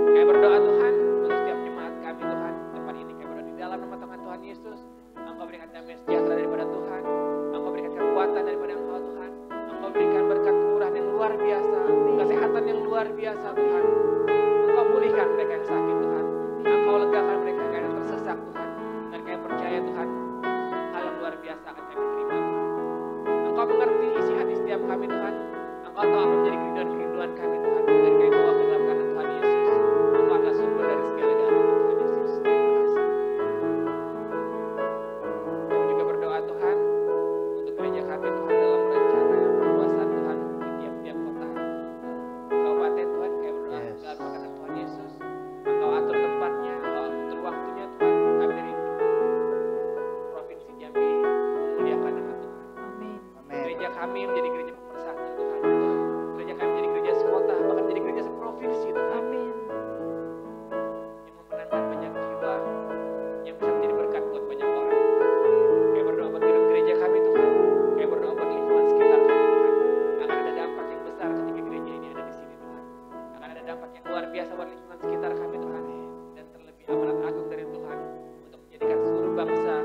Kami berdoa Tuhan untuk setiap jemaat kami Tuhan tempat ini. Kami berdoa di dalam nama Tuhan Yesus. Engkau berikan damai sejahtera daripada Tuhan, Engkau berikan kekuatan daripada Engkau Tuhan, Engkau berikan berkat kemurahan yang luar biasa, kesehatan yang luar biasa Tuhan. Engkau pulihkan mereka yang sakit Tuhan, Engkau legakan mereka yang tersesat Tuhan. Dan kami percaya Tuhan, hal yang luar biasa akan kami terima Tuhan. Engkau mengerti isi hati setiap kami Tuhan, Engkau tahu apa menjadi kerinduan kami Tuhan. Dan kami bawa ke dalam kanan Tuhan Yesus. Engkau adalah sumber dari segala-galanya Tuhan Yesus. Terima kasih. Kami juga berdoa Tuhan untuk gereja kami Tuhan dalam rencana perluasan Tuhan di tiap-tiap kota kabupaten Tuhan. Kami berdoa dalam makanan Tuhan Yesus. Engkau atur tempatnya, Engkau atur waktunya Tuhan. Kami rindu Provinsi Jambi memuliakan nama Tuhan. Amin. Gereja kami menjadi gereja pemersatu Tuhan. Gereja kami menjadi gereja sekota, bahkan menjadi gereja seprovinsi Tuhan. Amin. Yang memenangkan banyak jiwa, yang bisa menjadi berkat buat banyak orang. Kami berdoa buat hidup gereja kami Tuhan. Kami berdoa buat lingkungan sekitar kami Tuhan. Akan ada dampak yang besar ketika gereja ini ada di sini Tuhan. Akan ada dampak yang luar biasa buat lingkungan sekitar kami Tuhan. Dan terlebih amanat agung dari Tuhan untuk menjadikan seluruh bangsa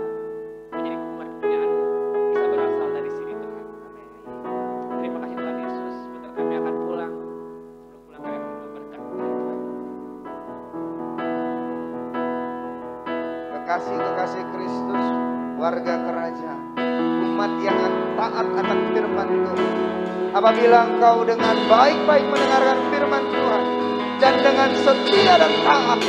menjadi umat kepunyaan-Mu bisa berasal dari sini Tuhan. Terima kasih Tuhan Yesus. Sebentar kami akan pulang. Sebelum pulang kami berdoa berkat dari Tuhan. Kekasih-kekasih Kristus, warga kerajaan, umat yang taat akan firman Tuhan. Apabila engkau dengan baik-baik mendengarkan firman Tuhan dan dengan setia dan taat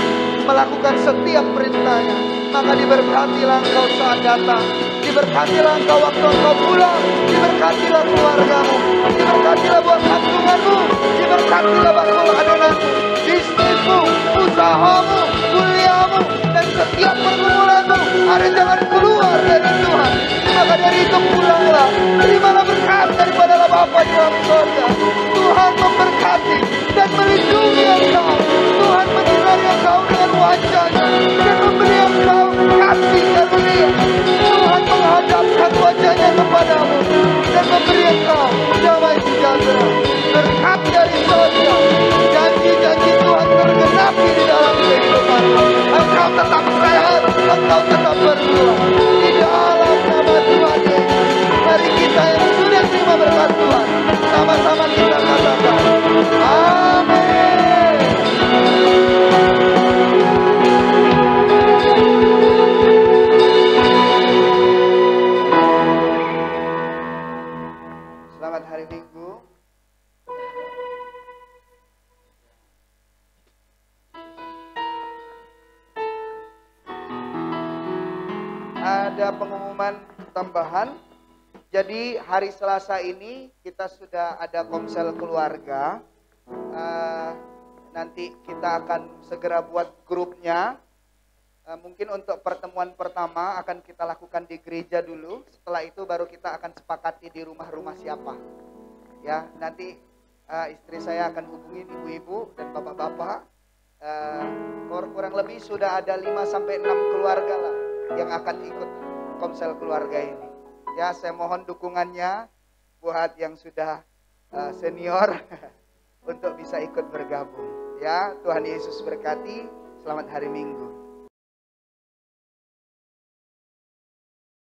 melakukan setiap perintahnya, maka diberkatilah engkau saat datang, diberkatilah engkau waktu engkau pulang, diberkatilah keluargamu, diberkatilah buat kandunganmu, diberkatilah buat adonanmu, bisnismu, usahamu, kuliahmu, dan setiap pergumulanmu. Ada jangan keluar dari Tuhan. Maka dari itu pulanglah, terimalah berkat daripada Bapa di dalam surga. Tuhan memberkati dan melindungi Engkau tetap berbuat di dalam nama Tuhan Yesus. Mari kita yang sudah terima berkat Tuhan, sama-sama kita katakan, amin. Selamat hari Minggu. Ada pengumuman tambahan. Jadi hari Selasa ini kita sudah ada komsel keluarga. Nanti kita akan segera buat grupnya. Mungkin untuk pertemuan pertama akan kita lakukan di gereja dulu. Setelah itu baru kita akan sepakati di rumah-rumah siapa. Ya, nanti istri saya akan hubungin ibu-ibu dan bapak-bapak. Kurang lebih sudah ada 5-6 keluarga lah yang akan ikut komsel keluarga ini. Ya, saya mohon dukungannya buat yang sudah senior untuk bisa ikut bergabung. Ya, Tuhan Yesus berkati. Selamat hari Minggu.